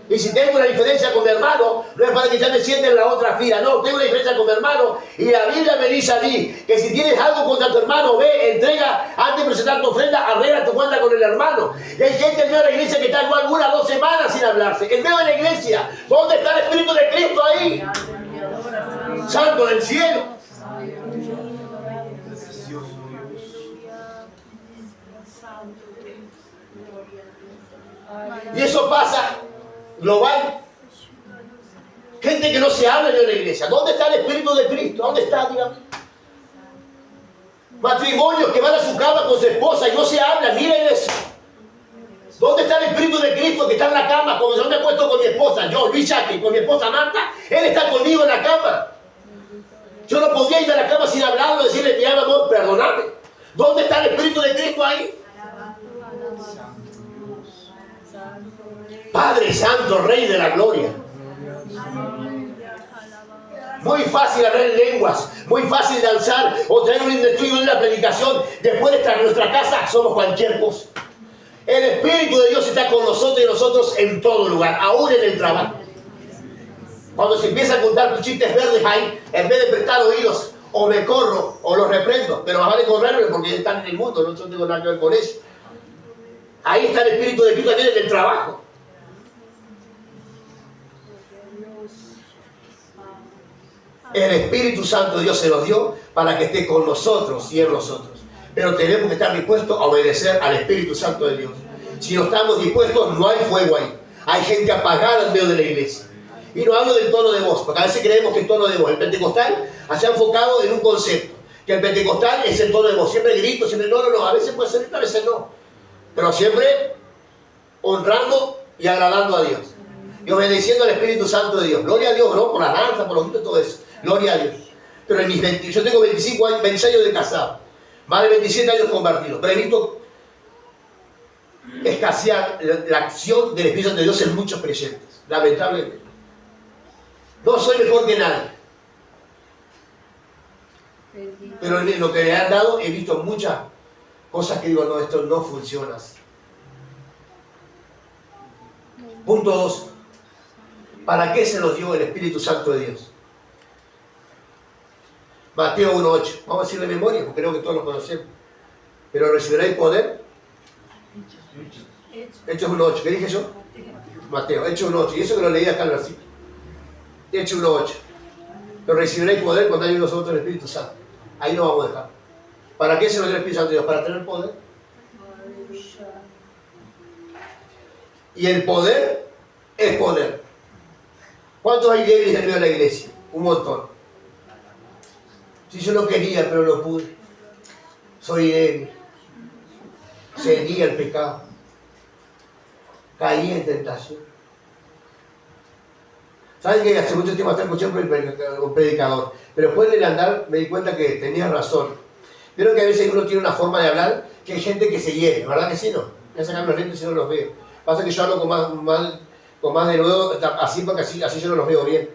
Y si tengo una diferencia con mi hermano, no es para que ya me siente en la otra fila. No, tengo una diferencia con mi hermano. Y la Biblia me dice a mí que si tienes algo contra tu hermano, ve, entrega, antes de presentar tu ofrenda, arregla tu cuenta con el hermano. Y hay gente en medio de la iglesia que está igual 1 o 2 semanas sin hablarse. En medio de la iglesia, ¿dónde está el Espíritu de Cristo ahí? Santo del cielo. Y eso pasa global. Gente que no se habla de la iglesia. ¿Dónde está el Espíritu de Cristo? ¿Dónde está? Dígame. Matrimonios que van a su cama con su esposa y no se hablan. Miren eso. ¿Dónde está el Espíritu de Cristo que está en la cama? Como yo me he puesto con mi esposa, yo, Luis Jackie, con mi esposa Marta, Él está conmigo en la cama. Yo no podía ir a la cama sin hablarlo, decirle, mi amor, perdóname. ¿Dónde está el Espíritu de Cristo ahí? Padre Santo, Rey de la Gloria. Muy fácil hablar en lenguas, muy fácil danzar o traer un estudio de una predicación. Después de estar en nuestra casa, somos cualquier cosa. El Espíritu de Dios está con nosotros y nosotros en todo lugar, aún en el trabajo. Cuando se empiezan a contar chistes verdes ahí, en vez de prestar oídos, o me corro o los reprendo, pero más vale correrme porque están en el mundo, no yo tengo nada que ver con eso. Ahí está el Espíritu de Cristo también en el trabajo. El Espíritu Santo de Dios se nos dio para que esté con nosotros y en nosotros. Pero tenemos que estar dispuestos a obedecer al Espíritu Santo de Dios. Si no estamos dispuestos, no hay fuego ahí. Hay gente apagada en medio de la iglesia. Y no hablo del tono de voz, porque a veces creemos que el tono de voz, el pentecostal, se ha enfocado en un concepto, que el pentecostal es el tono de voz, siempre grito, siempre no, a veces puede ser, a veces no. Pero siempre honrando y agradando a Dios. Y obedeciendo al Espíritu Santo de Dios. Gloria a Dios, ¿no? Por la danza, por los gritos, todo eso. Gloria a Dios. Pero en mis yo tengo 25 años, 26 años de casado. Más de 27 años convertidos. Pero he visto escasear la acción del Espíritu Santo de Dios en muchos creyentes. Lamentablemente. No soy mejor que nadie. Pero en lo que le han dado he visto muchas cosas que digo, no, esto no funciona así. Punto 2. ¿Para qué se nos dio el Espíritu Santo de Dios? Mateo 1:8. Vamos a decir de memoria, porque creo que todos lo conocemos. Pero recibiréis poder. Hechos 1:8. ¿Qué dije yo? Mateo, Hechos 1:8. Y eso que lo leí acá en el versículo. Hechos 1:8. Pero recibiréis poder cuando haya nosotros el Espíritu Santo. Ahí no vamos a dejar. ¿Para qué se nos dio el Espíritu Santo de Dios? Para tener poder. Y el poder es poder. ¿Cuántos hay débiles en medio de la iglesia? Un montón. Si yo no quería, pero no pude. Soy débil. Cedí al pecado. Caí en tentación. ¿Saben que hace mucho tiempo hasta escuché un predicador? Pero después de andar me di cuenta que tenía razón. Vieron que a veces uno tiene una forma de hablar que hay gente que se hiere, ¿verdad que sí, no? Me sacan los lentes y no los veo. Pasa que yo hablo con más de nuevo, así porque así yo no los veo bien.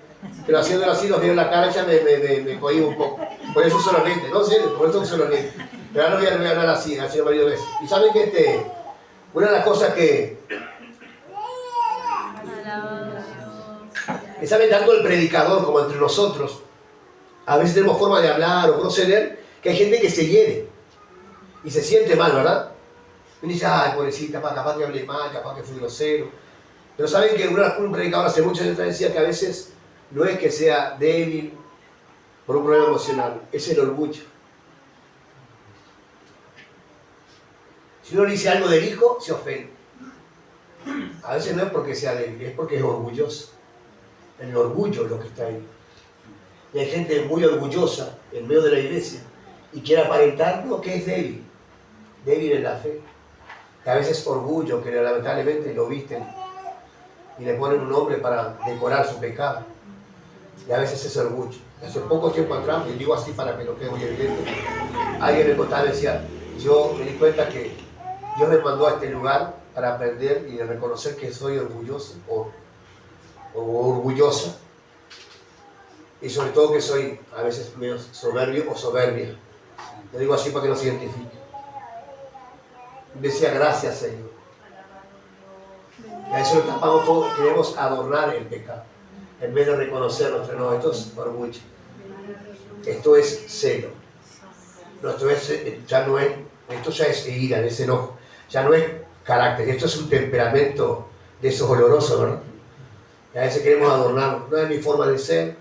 Pero haciéndolo así, los veo en la cara y ya me cohibo un poco. Por eso uso los lentes, no sé, por eso uso los lentes. Pero ahora no voy a hablar así varias veces. Y saben que una de las cosas que sabe tanto el predicador como entre nosotros, a veces tenemos forma de hablar o proceder, que hay gente que se hiere y se siente mal, ¿verdad? Y dice, ay, pobrecita, capaz que hablé mal, capaz que fui grosero. Pero saben que un predicador hace muchos años decía que a veces no es que sea débil por un problema emocional, es el orgullo. Si uno le dice algo del hijo, se ofende. A veces no es porque sea débil, es porque es orgulloso. El orgullo es lo que está ahí. Y hay gente muy orgullosa en medio de la iglesia y quiere aparentar lo que es débil. Débil en la fe. Que a veces es orgullo, que lamentablemente lo visten y le ponen un nombre para decorar su pecado. Y a veces es orgullo. Hace poco tiempo atrás, y digo así para que lo quede muy evidente, alguien me contaba y decía, yo me di cuenta que Dios me mandó a este lugar para aprender y de reconocer que soy orgulloso o orgullosa, y sobre todo que soy a veces medio soberbio o soberbia. Lo digo así para que no se identifique. Decía, gracias, Señor. Y a eso lo tapamos todo, queremos adornar el pecado en vez de reconocer nuestro no. Esto es orgullo, esto es celo, esto ya es ira, es enojo, ya no es carácter, esto es un temperamento de esos olorosos, ¿verdad? Y a veces queremos adornarlo, no es mi forma de ser,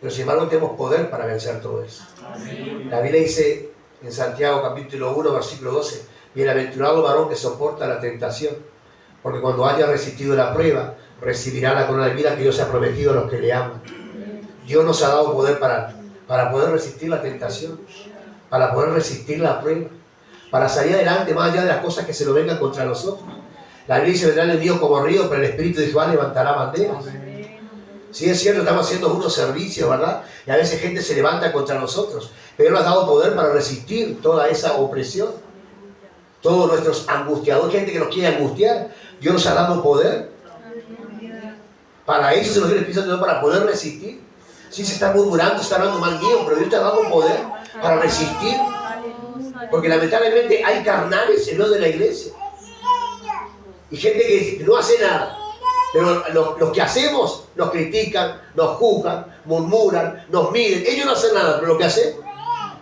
pero sin embargo tenemos poder para vencer todo eso. Amén. La Biblia dice en Santiago capítulo 1 versículo 12, bienaventurado varón que soporta la tentación, porque cuando haya resistido la prueba, recibirá la corona de vida que Dios ha prometido a los que le aman. Dios nos ha dado poder para poder resistir la tentación, para poder resistir la prueba, para salir adelante más allá de las cosas que se nos vengan contra nosotros. La Biblia dice, vendrá el enemigo como río, pero el Espíritu de Jehová levantará banderas. Sí, es cierto, estamos haciendo unos servicios, ¿verdad? Y a veces gente se levanta contra nosotros, pero Él nos ha dado poder para resistir toda esa opresión. Todos nuestros angustiadores, gente que nos quiere angustiar, Dios nos ha dado poder. Para eso se nos dio el Espíritu Santo, para poder resistir. Sí, se está murmurando, se está hablando mal mío, pero Dios te ha dado poder para resistir. Porque lamentablemente hay carnales en medio de la iglesia. Y gente que no hace nada. Pero los que hacemos nos critican, nos juzgan, murmuran, nos miden. Ellos no hacen nada, pero lo que hacen,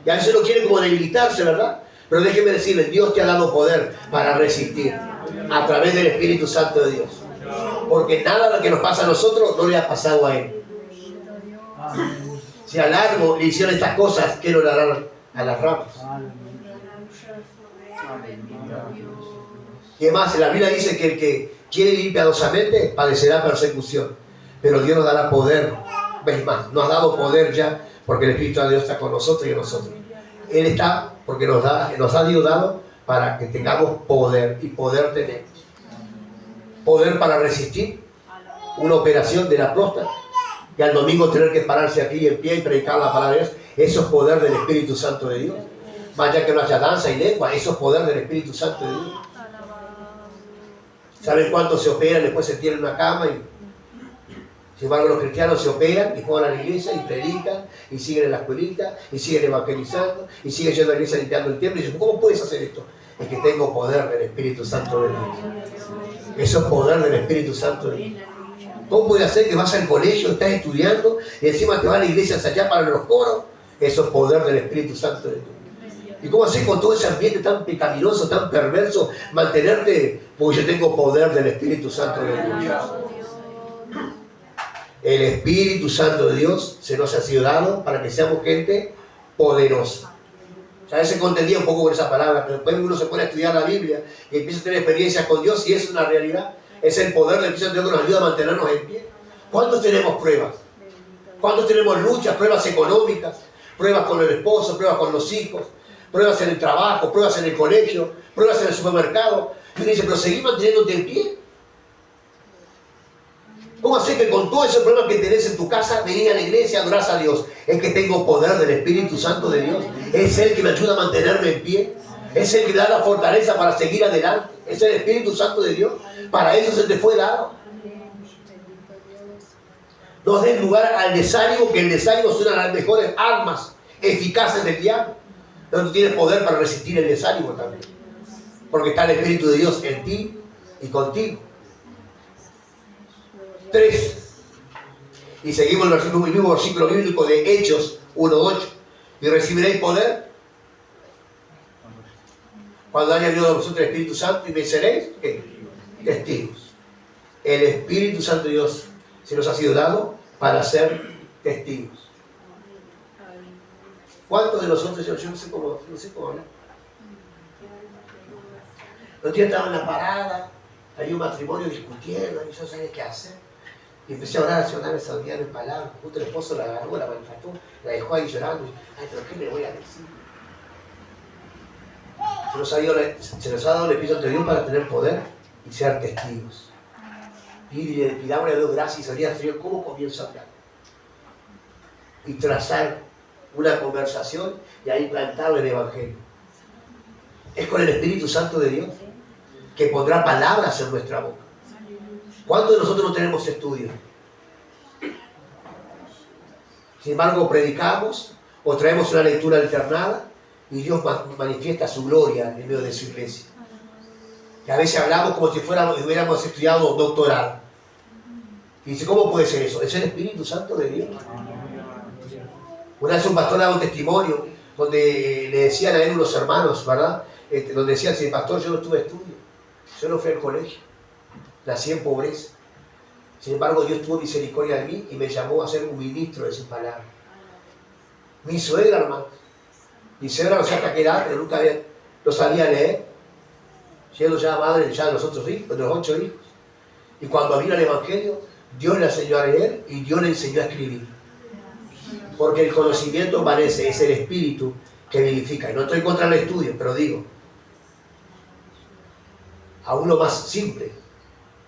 y a veces no quieren como debilitarse, ¿verdad? Pero déjenme decirles, Dios te ha dado poder para resistir a través del Espíritu Santo de Dios. Porque nada de lo que nos pasa a nosotros no le ha pasado a Él. Si al árbol le hicieron estas cosas, ¿qué no le harán a las ramas? Y además, la Biblia dice que el que quiere vivir piadosamente padecerá persecución. Pero Dios nos dará poder. ¿Ves más? Nos ha dado poder ya, porque el Espíritu de Dios está con nosotros y en nosotros. Él está porque nos ha ayudado para que tengamos poder, y poder tenemos. Poder para resistir una operación de la próstata. Y al domingo tener que pararse aquí en pie y predicar la palabra de Dios. Eso es poder del Espíritu Santo de Dios. Más allá que no haya danza y lengua, eso es poder del Espíritu Santo de Dios. ¿Saben cuántos se operan? Después se tienen en una cama y sin embargo los cristianos se operan y juegan a la iglesia y predican y siguen en la escuelita y siguen evangelizando y siguen yendo a la iglesia limpiando el templo y dicen, ¿cómo puedes hacer esto? Es que tengo poder del Espíritu Santo de Dios. Eso es poder del Espíritu Santo de Dios. ¿Cómo puede hacer que vas al colegio, estás estudiando y encima te vas a la iglesia allá para los coros? Eso es poder del Espíritu Santo de Dios. ¿Y cómo hacer con todo ese ambiente tan pecaminoso, tan perverso, mantenerte? Porque yo tengo poder del Espíritu Santo de Dios. El Espíritu Santo de Dios se nos ha sido dado para que seamos gente poderosa. O sea, a veces contendía un poco con esa palabra, pero después uno se pone a estudiar la Biblia y empieza a tener experiencias con Dios y es una realidad. Es el poder del Espíritu Santo de Dios que nos ayuda a mantenernos en pie. ¿Cuántos tenemos pruebas? ¿Cuántos tenemos luchas, pruebas económicas, pruebas con el esposo, pruebas con los hijos, pruebas en el trabajo, pruebas en el colegio, pruebas en el supermercado? Y uno dice, pero seguí manteniéndote en pie. ¿Cómo hacer que con todos esos problemas que tenés en tu casa venís a la iglesia, adorás a Dios? Es que tengo poder del Espíritu Santo de Dios. Es Él que me ayuda a mantenerme en pie. Es Él que me da la fortaleza para seguir adelante. Es el Espíritu Santo de Dios. Para eso se te fue dado. No des lugar al desánimo, que el desánimo es una de las mejores armas eficaces del diablo. Pero tú tienes poder para resistir el desánimo también. Porque está el Espíritu de Dios en ti y contigo. 3. Y seguimos el mismo versículo bíblico de Hechos 1:8. Y recibiréis poder cuando haya venido a vosotros el Espíritu Santo y me seréis testigos. El Espíritu Santo de Dios se nos ha sido dado para ser testigos. ¿Cuántos de nosotros, yo no sé cómo hablar? Los días estaba en la parada, había un matrimonio discutiendo y yo no sabía qué hacer. Y empecé a orar esos días en palabras. Justo el esposo la agarró, la maltrató, la dejó ahí llorando. Ay, pero ¿qué le voy a decir? Se nos ha dado el Espíritu Santo de Dios para tener poder y ser testigos. Pidámosle a Dios gracias y salía al Señor cómo comienzo a hablar. Y trazar una conversación y ahí plantar el Evangelio. Es con el Espíritu Santo de Dios que pondrá palabras en nuestra boca. ¿Cuántos de nosotros no tenemos estudio? Sin embargo, predicamos o traemos una lectura alternada y Dios manifiesta su gloria en medio de su iglesia. Que a veces hablamos como si hubiéramos estudiado doctorado. Y dice, ¿cómo puede ser eso? Es el Espíritu Santo de Dios. Una vez un pastor daba un testimonio donde le decían a él unos hermanos, ¿verdad? Donde decían, sí, pastor, yo no tuve estudio, yo no fui al colegio. Nací en pobreza. Sin embargo, Dios tuvo misericordia de mí y me llamó a ser un ministro de sus palabras. Mi suegra, hermano. Mi suegra no sé hasta qué edad, pero nunca lo sabía leer. Siendo ya madre ya de los otros hijos, de los 8 hijos. Y cuando vino el Evangelio, Dios le enseñó a leer y Dios le enseñó a escribir. Porque el conocimiento parece, es el Espíritu que vivifica. Y no estoy contra el estudio, pero digo, aún lo más simple,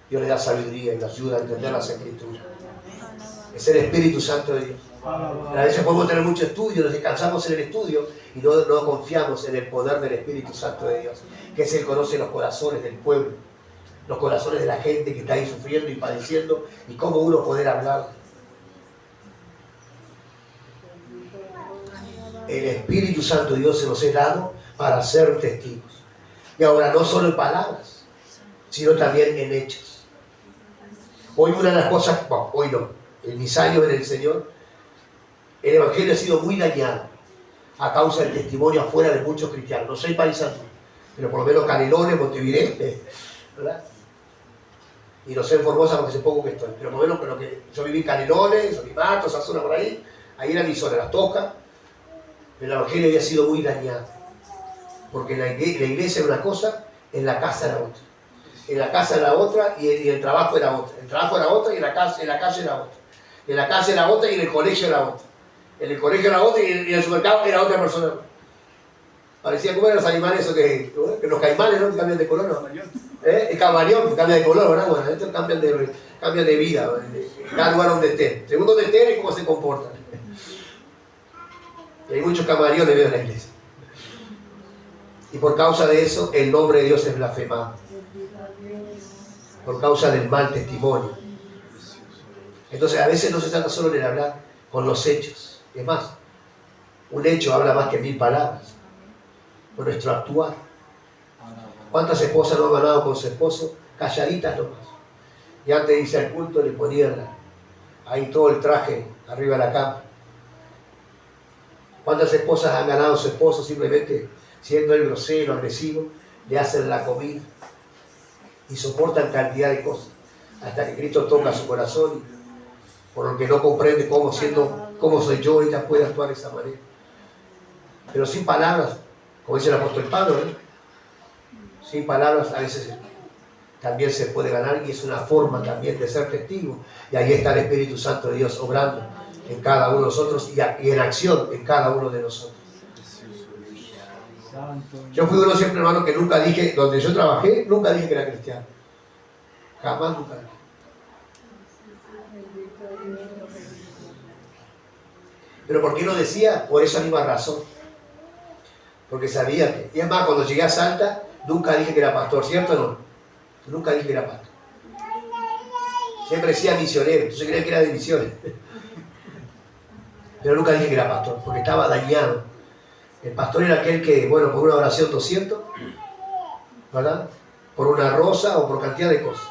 Dios le da sabiduría y le ayuda a entender las Escrituras. Es el Espíritu Santo de Dios. A veces podemos tener mucho estudio, nos descansamos en el estudio y no confiamos en el poder del Espíritu Santo de Dios, que es el que conoce los corazones del pueblo, los corazones de la gente que está ahí sufriendo y padeciendo y cómo uno poder hablar. El Espíritu Santo de Dios se nos ha dado para ser testigos. Y ahora no solo en palabras, sino también en hechos. Hoy una de las cosas, bueno, hoy no, en mis años en el Señor, el Evangelio ha sido muy dañado a causa del testimonio afuera de muchos cristianos. No soy paisano, pero por lo menos Canelones, Montevideo, ¿verdad? Y no sé en Formosa porque hace poco que estoy. Pero por lo menos con lo que yo viví en Canelones, Sonimato, esa zona por ahí. Ahí era mi zona, Las Toscas. El evangelio había sido muy dañado. Porque la iglesia era una cosa, en la casa era otra. En la casa era otra y el trabajo era otra. El trabajo era otra y en la calle era otra. En la casa era otra y en el colegio era otra. En el colegio era otra y en el supermercado era otra persona. Parecía como eran los animales esos que los caimanes, ¿no? Que cambian de color, ¿no? El camaleón que cambia de color, ¿verdad? Bueno, estos cambian de vida, en cada lugar donde estén. Según donde estén y cómo se comportan. Y hay muchos camaleones en la iglesia. Y por causa de eso, el nombre de Dios es blasfemado. Por causa del mal testimonio. Entonces, a veces no se trata solo de hablar con los hechos. Es más, un hecho habla más que 1000 palabras. Por nuestro actuar. ¿Cuántas esposas no han ganado con su esposo? Calladitas nomás. Y antes de irse al culto le ponían ahí todo el traje arriba de la cama. ¿Cuántas esposas han ganado a su esposo simplemente siendo él grosero, agresivo? Le hacen la comida y soportan cantidad de cosas hasta que Cristo toca su corazón y por lo que no comprende cómo soy yo, ella puede actuar de esa manera. Pero sin palabras, como dice el apóstol Pablo, sin palabras a veces también se puede ganar y es una forma también de ser testigo. Y ahí está el Espíritu Santo de Dios obrando en cada uno de nosotros y en acción en cada uno de nosotros. Yo fui uno siempre, hermano, que nunca dije, donde yo trabajé, nunca dije que era cristiano. Jamás, nunca dije. Pero ¿por qué no decía? Por esa misma razón. Porque sabía que... Y es más, cuando llegué a Salta, nunca dije que era pastor, ¿cierto o no? Nunca dije que era pastor. Siempre decía misionero, entonces creía que era de misiones. Pero nunca dije que era pastor, porque estaba dañado. El pastor era aquel que, bueno, por una oración 200, ¿verdad? Por una rosa o por cantidad de cosas.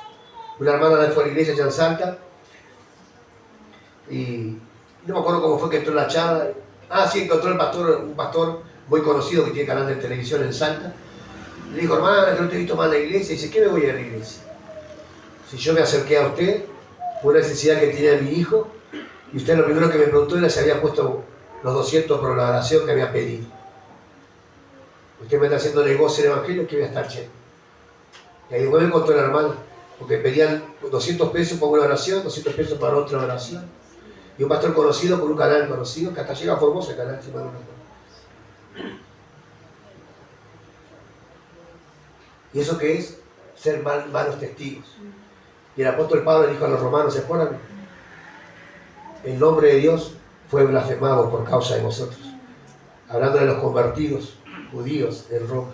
Una hermana fue a la iglesia allá en Salta y no me acuerdo cómo fue que entró en la charla. Sí, encontró un pastor muy conocido que tiene canal de televisión en Salta. Le dijo, hermana, que no te he visto más en la iglesia. Y dice, ¿qué me voy a ir a la iglesia? Si yo me acerqué a usted por una necesidad que tenía mi hijo, y usted lo primero que me preguntó era si había puesto los 200 por la oración que había pedido. Usted me está haciendo negocio en el evangelio, que voy a estar lleno. Y ahí después me contó la hermana, porque pedían 200 pesos por una oración, 200 pesos para otra oración. Y un pastor conocido por un canal conocido, que hasta llega a Formosa el canal, si no me acuerdo. ¿Y eso qué es? Ser malos testigos. Y el apóstol Pablo dijo a los romanos, ¿se acuerdan? El nombre de Dios fue blasfemado por causa de vosotros. Hablando de los convertidos judíos en Roma.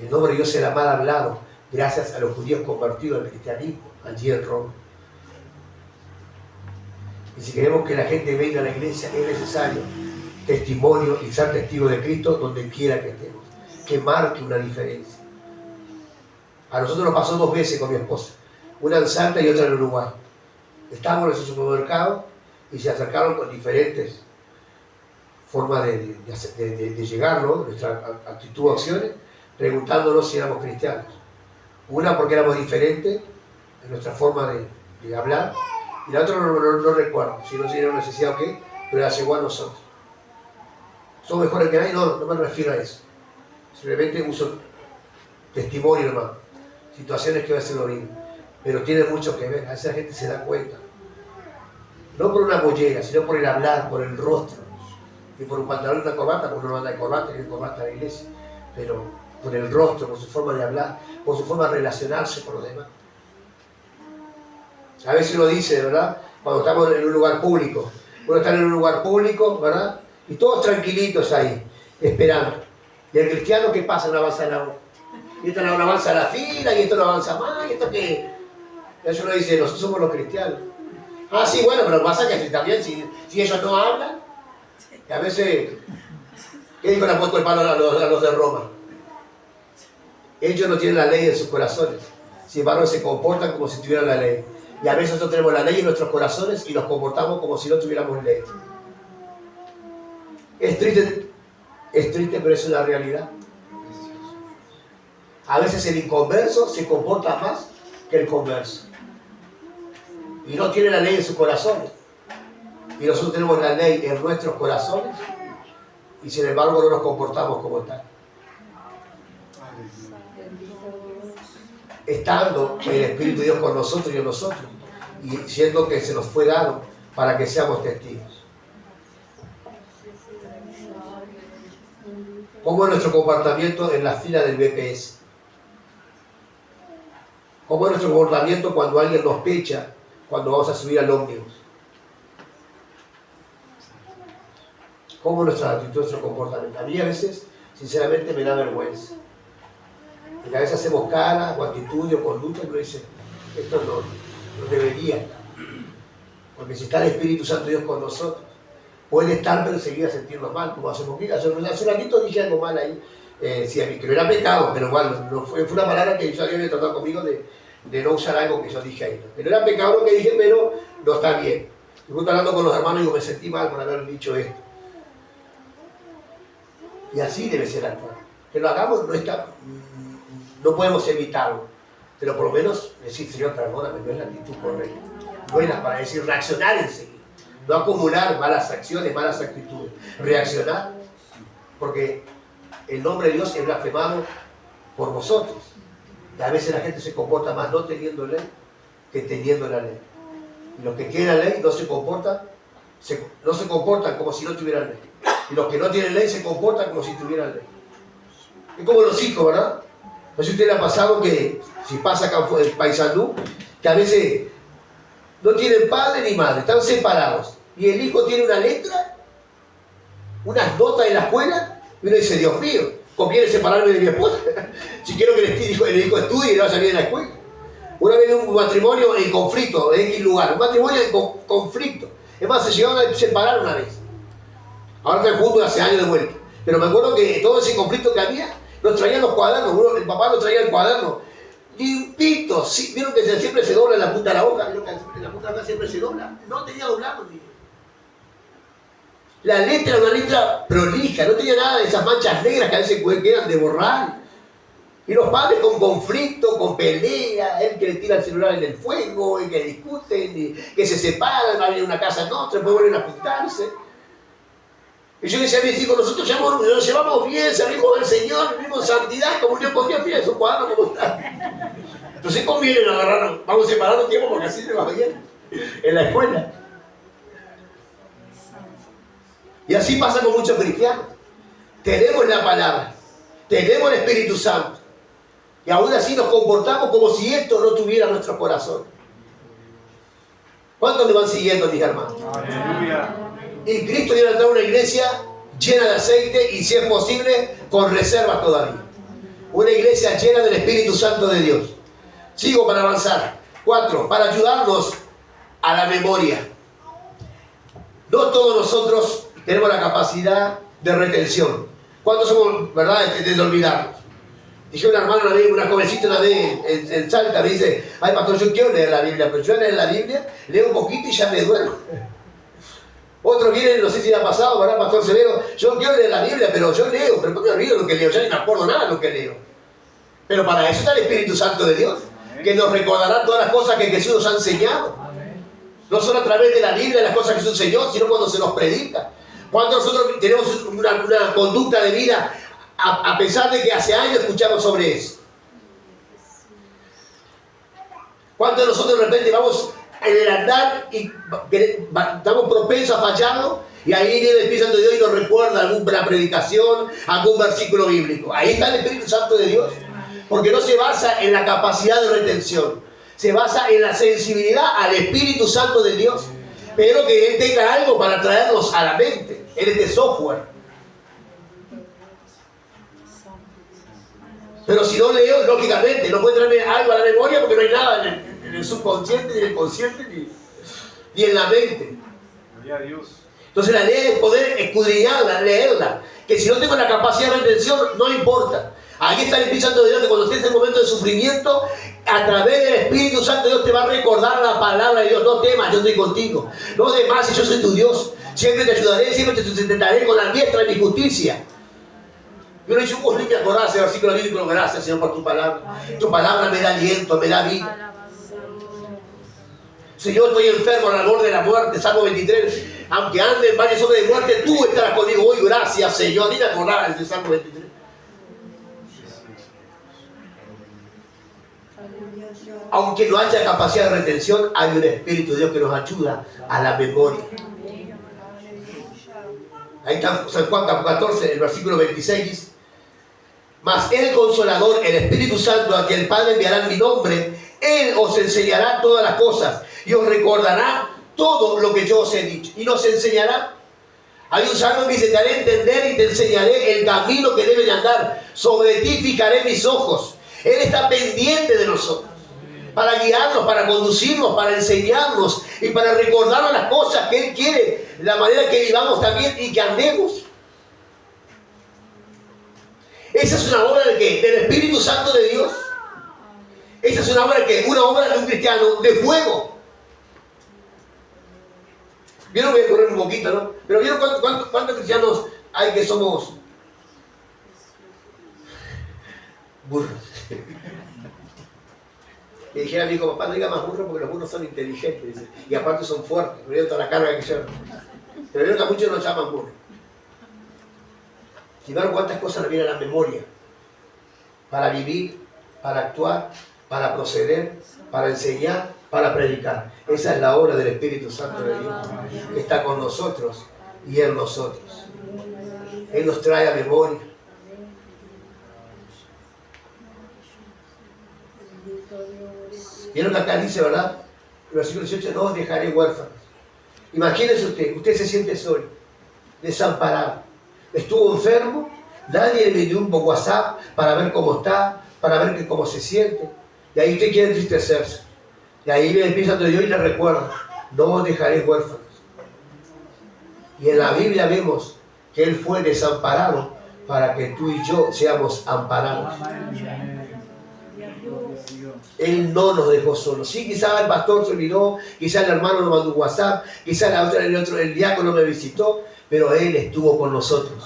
El nombre de Dios era mal hablado gracias a los judíos convertidos al cristianismo allí en Roma. Y si queremos que la gente venga a la iglesia, es necesario testimonio y ser testigo de Cristo donde quiera que estemos. Que marque una diferencia. A nosotros nos pasó 2 veces con mi esposa. Una en Salta y otra en Uruguay. Estábamos en ese supermercado y se acercaron con diferentes formas de llegar, ¿no? Nuestra actitud o acciones, preguntándonos si éramos cristianos. Una porque éramos diferentes en nuestra forma de hablar, y la otra no recuerdo, si no era una necesidad o qué, pero la llegó a nosotros. ¿Son mejores que nadie? No me refiero a eso. Simplemente uso testimonio, hermano. Situaciones que a veces lo viven. Pero tiene mucho que ver, a veces la gente se da cuenta. No por una mollera, sino por el hablar, por el rostro. Y por un pantalón y una corbata, porque uno no anda de corbata, y corbata a la iglesia. Pero por el rostro, por su forma de hablar, por su forma de relacionarse con los demás. A veces uno dice, ¿verdad? Cuando estamos en un lugar público. Uno está en un lugar público, ¿verdad? Y todos tranquilitos ahí, esperando. Y el cristiano, ¿qué pasa? No avanza la hora. Y esto no avanza la fila, y esto no avanza más, y esto qué. Eso uno dice, nosotros somos los cristianos. Sí, bueno, pero pasa que también, si ellos no hablan, que a veces, ¿qué dijo el apóstol Pablo a los de Roma? Ellos no tienen la ley en sus corazones, sin embargo se comportan como si tuvieran la ley. Y a veces nosotros tenemos la ley en nuestros corazones y nos comportamos como si no tuviéramos ley. Es triste, pero es una realidad. A veces el inconverso se comporta más que el comercio. Y no tiene la ley en sus corazones. Y nosotros tenemos la ley en nuestros corazones. Y sin embargo no nos comportamos como tal. Estando el Espíritu de Dios con nosotros y en nosotros. Y siendo que se nos fue dado para que seamos testigos. ¿Cómo es nuestro comportamiento en la fila del BPS? ¿Cómo es nuestro comportamiento cuando alguien nos pecha, cuando vamos a subir al ómnibus? ¿Cómo es nuestra actitud, nuestro comportamiento? A mí a veces, sinceramente, me da vergüenza. Porque a veces hacemos cara o actitud o conducta y uno dice, esto no debería estar. Porque si está el Espíritu Santo de Dios con nosotros, puede estar pero seguir a sentirnos mal, como hacemos aquí. Hace un ratito dije algo mal ahí, sí, a mí, que no era pecado, pero igual, no fue una palabra que yo había tratado conmigo de no usar algo que yo dije ahí. Que no era pecado lo que dije, pero no está bien. Yo estoy hablando con los hermanos y digo, me sentí mal por haber dicho esto. Y así debe ser actuar. Que lo hagamos no podemos evitarlo, pero por lo menos decir, Señor, perdóname, no es la actitud correcta. No es para decir, reaccionar enseguida. No acumular malas acciones, malas actitudes. Reaccionar, porque el nombre de Dios es blasfemado por vosotros. Y a veces la gente se comporta más no teniendo ley que teniendo la ley. Y los que tienen la ley no se comportan como si no tuvieran ley. Y los que no tienen ley se comportan como si tuvieran ley. Es como los hijos, ¿verdad? No sé si a usted le ha pasado que, si pasa acá en Paysandú, que a veces no tienen padre ni madre, están separados. Y el hijo tiene una letra, unas notas en la escuela, y uno dice, Dios mío, conviene separarme de mi esposa. Si quiero que el hijo estudie y le vaya bien a la escuela. Una vez un matrimonio en conflicto, en X lugar, un matrimonio en conflicto. Es más, se llegaron a separar una vez. Ahora están juntos hace años de vuelta. Pero me acuerdo que todo ese conflicto que había, nos traían los cuadernos, el papá nos traía el cuaderno, limpito, sí, vieron que siempre se dobla en la punta de la boca, vieron que en la punta de la boca siempre se dobla, no tenía doblado, ni. La letra era una letra prolija, no tenía nada de esas manchas negras que a veces quedan de borrar. Y los padres con conflicto, con pelea, él que le tira el celular en el fuego, y que discuten, y que se separan, van a una casa en otra, después vuelven a juntarse. Y yo decía a mis hijos, nosotros nos llevamos bien, servimos al Señor, vivimos en santidad, comunión con Dios, mira esos cuadros como están. Entonces conviene agarrarnos, vamos a separar un tiempo porque así le va bien en la escuela. Y así pasa con muchos cristianos. Tenemos la palabra, tenemos el Espíritu Santo, y aún así nos comportamos como si esto no tuviera nuestro corazón. ¿Cuántos me van siguiendo, mis hermanos? Aleluya. Y Cristo viene a traer una iglesia llena de aceite y, si es posible, con reservas todavía. Una iglesia llena del Espíritu Santo de Dios. Sigo para avanzar. 4. Para ayudarnos a la memoria. No todos nosotros tenemos la capacidad de retención. ¿Cuántos somos, verdad, de olvidarnos? Dije una hermana, una jovencita una vez en Salta, me dice, ay pastor, yo quiero leer la Biblia, pero yo leo la Biblia, leo un poquito y ya me duermo. Otros vienen, no sé si le ha pasado, ¿verdad, pastor Severo? Yo quiero leer la Biblia, pero yo leo, pero no me olvido lo que leo, ya ni me acuerdo nada de lo que leo. Pero para eso está el Espíritu Santo de Dios, que nos recordará todas las cosas que Jesús nos ha enseñado. No solo a través de la Biblia, las cosas que Jesús enseñó, sino cuando se nos predica. Cuando nosotros tenemos una conducta de vida, a pesar de que hace años escuchamos sobre eso. ¿Cuántos de nosotros de repente vamos en el andar y estamos propensos a fallarlo? Y ahí viene el Espíritu Santo de Dios y nos recuerda alguna predicación, algún versículo bíblico. Ahí está el Espíritu Santo de Dios. Porque no se basa en la capacidad de retención. Se basa en la sensibilidad al Espíritu Santo de Dios. Pero que Él tenga algo para traernos a la mente. En este software. Pero si no leo, lógicamente, no puede traerme algo a la memoria porque no hay nada en el subconsciente, ni en el consciente, ni en la mente. Gloria a Dios. Entonces la ley es poder escudriñarla, leerla. Que si no tengo la capacidad de retención, no importa. Aquí está el Espíritu Santo de Dios, que cuando estés en el momento de sufrimiento, a través del Espíritu Santo de Dios te va a recordar la palabra de Dios. No temas, yo estoy contigo. No temas, yo soy tu Dios. Siempre te ayudaré, siempre te sustentaré con la diestra de mi justicia. Yo le digo, ni te acordás ese versículo bíblico, gracias Señor por tu palabra. Tu palabra me da aliento, me da vida. Si yo estoy enfermo al borde de la muerte, Salmo 23, aunque ande en varias sombras de muerte, tú estarás conmigo. Hoy, gracias, Señor. Ni me acordaba de Salmo 23. Aunque no haya capacidad de retención, hay un Espíritu de Dios que nos ayuda a la memoria. Ahí está San Juan 14, el versículo 26 dice: mas el Consolador, el Espíritu Santo, a quien el Padre enviará en mi nombre, Él os enseñará todas las cosas y os recordará todo lo que yo os he dicho. Y nos enseñará. Hay un salmo que dice: te haré entender y te enseñaré el camino que deben andar. Sobre ti fijaré mis ojos. Él está pendiente de nosotros, para guiarnos, para conducirnos, para enseñarnos y para recordarnos las cosas que Él quiere, la manera que vivamos también y que andemos. Esa es una obra del Espíritu Santo de Dios. Esa es una obra una obra de un cristiano de fuego. Vieron, voy a correr un poquito, ¿no? Pero vieron cuántos cristianos hay que somos burros. Y dijera a mi hijo: papá, no diga más burros porque los burros son inteligentes, dice, y aparte son fuertes, no toda la carga que llevan. Pero vieron que a muchos nos llaman burros. Si vieron cuántas cosas nos vienen a la memoria para vivir, para actuar, para proceder, para enseñar, para predicar. Esa es la obra del Espíritu Santo de Dios, que está con nosotros y en nosotros. Él nos trae a memoria. Vieron que acá dice, ¿verdad? El versículo 18: no os dejaré huérfanos. Imagínense usted se siente solo, desamparado. Estuvo enfermo, nadie le dio un WhatsApp para ver cómo está, para ver cómo se siente. Y ahí usted quiere entristecerse. Y ahí viene el Espíritu Santo de Dios y le recuerda: no os dejaré huérfanos. Y en la Biblia vemos que Él fue desamparado para que tú y yo seamos amparados. Él no nos dejó solos. Sí, quizás el pastor se olvidó, quizás el hermano nos mandó un WhatsApp, quizás el diácono me visitó, pero Él estuvo con nosotros.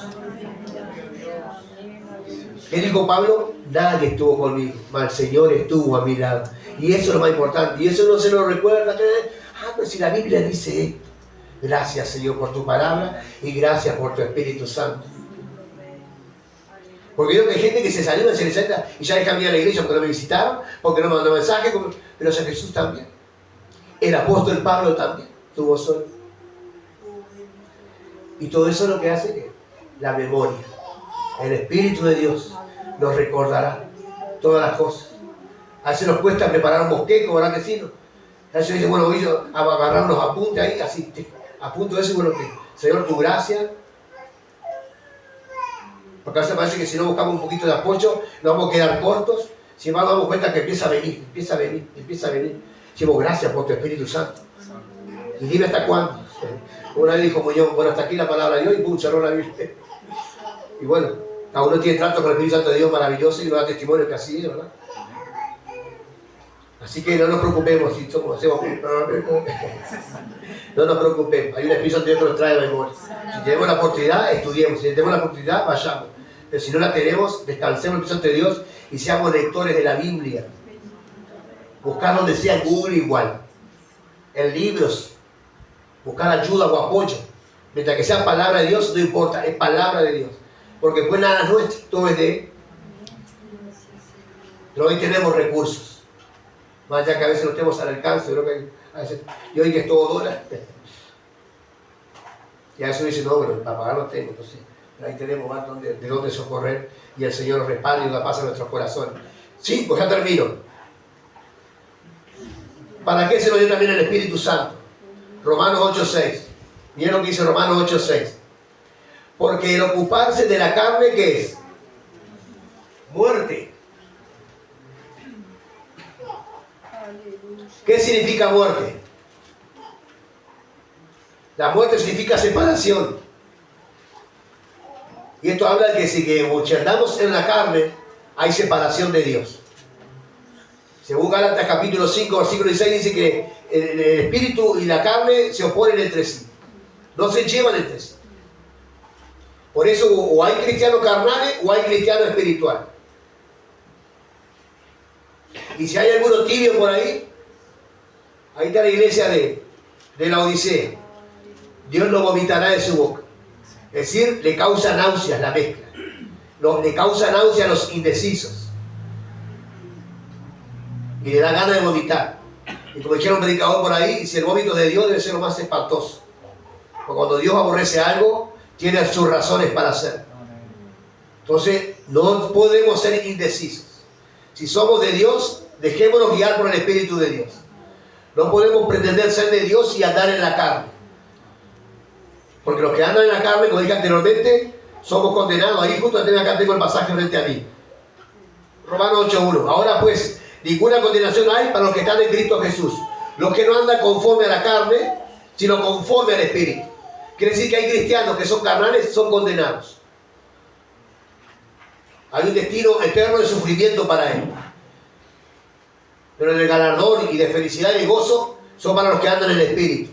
¿Qué dijo Pablo? Nadie estuvo conmigo, mas el Señor estuvo a mi lado. Y eso es lo más importante. Y eso no se lo recuerda. Pero si la Biblia dice esto. Gracias, Señor, por tu palabra y gracias por tu Espíritu Santo. Porque veo que hay gente que se salió, se les entra y ya dejan ir a la iglesia porque no me visitaron, porque no me mandó mensaje, pero San Jesús también. El apóstol Pablo también estuvo solo. Y todo eso es lo que hace que la memoria, el Espíritu de Dios nos recordará todas las cosas. A veces nos cuesta preparar un bosquejo, ¿verdad que sí? A veces dice: bueno, voy a agarrar unos apuntes ahí, así, apunto eso y bueno, que Señor, tu gracia. Porque a veces parece que si no buscamos un poquito de apoyo, nos vamos a quedar cortos. Sin embargo, damos cuenta que empieza a venir. Decimos: gracias por tu Espíritu Santo. Y dime hasta cuándo. Una vez dijo Muñoz: bueno, hasta aquí la palabra de Dios, y pum, cerró la Biblia. Y bueno, cada uno tiene trato con el Espíritu Santo de Dios maravilloso y nos da testimonio que así es, ¿verdad? Así que no nos preocupemos si hacemos. No nos preocupemos. Hay un Espíritu Santo de Dios que nos trae de memoria. Si tenemos la oportunidad, estudiemos. Si tenemos la oportunidad, vayamos. Pero si no la tenemos, descansemos en el Espíritu Santo de Dios y seamos lectores de la Biblia. Buscar donde sea en Google igual. En libros. Buscar ayuda o apoyo. Mientras que sea palabra de Dios, no importa, es palabra de Dios. Porque pues nada nuestro, todo es de Él. Pero hoy tenemos recursos. Más allá que a veces no tenemos al alcance, creo que a veces, y hoy que es todo dólar. Y a veces uno dice: no, bueno, para pagar no tengo. Entonces, ahí tenemos más de dónde socorrer y el Señor nos respalda y nos da paz a nuestros corazones. Sí, pues ya termino. ¿Para qué se nos dio también el Espíritu Santo? Romanos 8:6. Miren lo que dice Romanos 8:6. Porque el ocuparse de la carne, ¿qué es? Muerte. ¿Qué significa muerte? La muerte significa separación. Y esto habla de que si andamos en la carne, hay separación de Dios. Según Gálatas capítulo 5, versículo 16, dice que el espíritu y la carne se oponen entre sí. No se llevan entre sí. Por eso o hay cristianos carnales o hay cristianos espirituales. Y si hay alguno tibio por ahí, Ahí está la iglesia de la Odisea. Dios lo vomitará de su boca. Es decir, le causa náuseas la mezcla. Le causa náuseas a los indecisos. Y le da ganas de vomitar. Y como dijeron un predicador por ahí, dice, el vómito de Dios debe ser lo más espantoso. Porque cuando Dios aborrece algo, tiene sus razones para hacerlo. Entonces, no podemos ser indecisos. Si somos de Dios, dejémonos guiar por el Espíritu de Dios. No podemos pretender ser de Dios y andar en la carne. Porque los que andan en la carne, como dije anteriormente, somos condenados. Ahí justo acá tengo el pasaje frente a mí. Romanos 8:1. Ahora pues, ninguna condenación hay para los que están en Cristo Jesús. Los que no andan conforme a la carne, sino conforme al Espíritu. Quiere decir que hay cristianos que son carnales, son condenados. Hay un destino eterno de sufrimiento para él. Pero el galardón y de felicidad y de gozo son para los que andan en el Espíritu.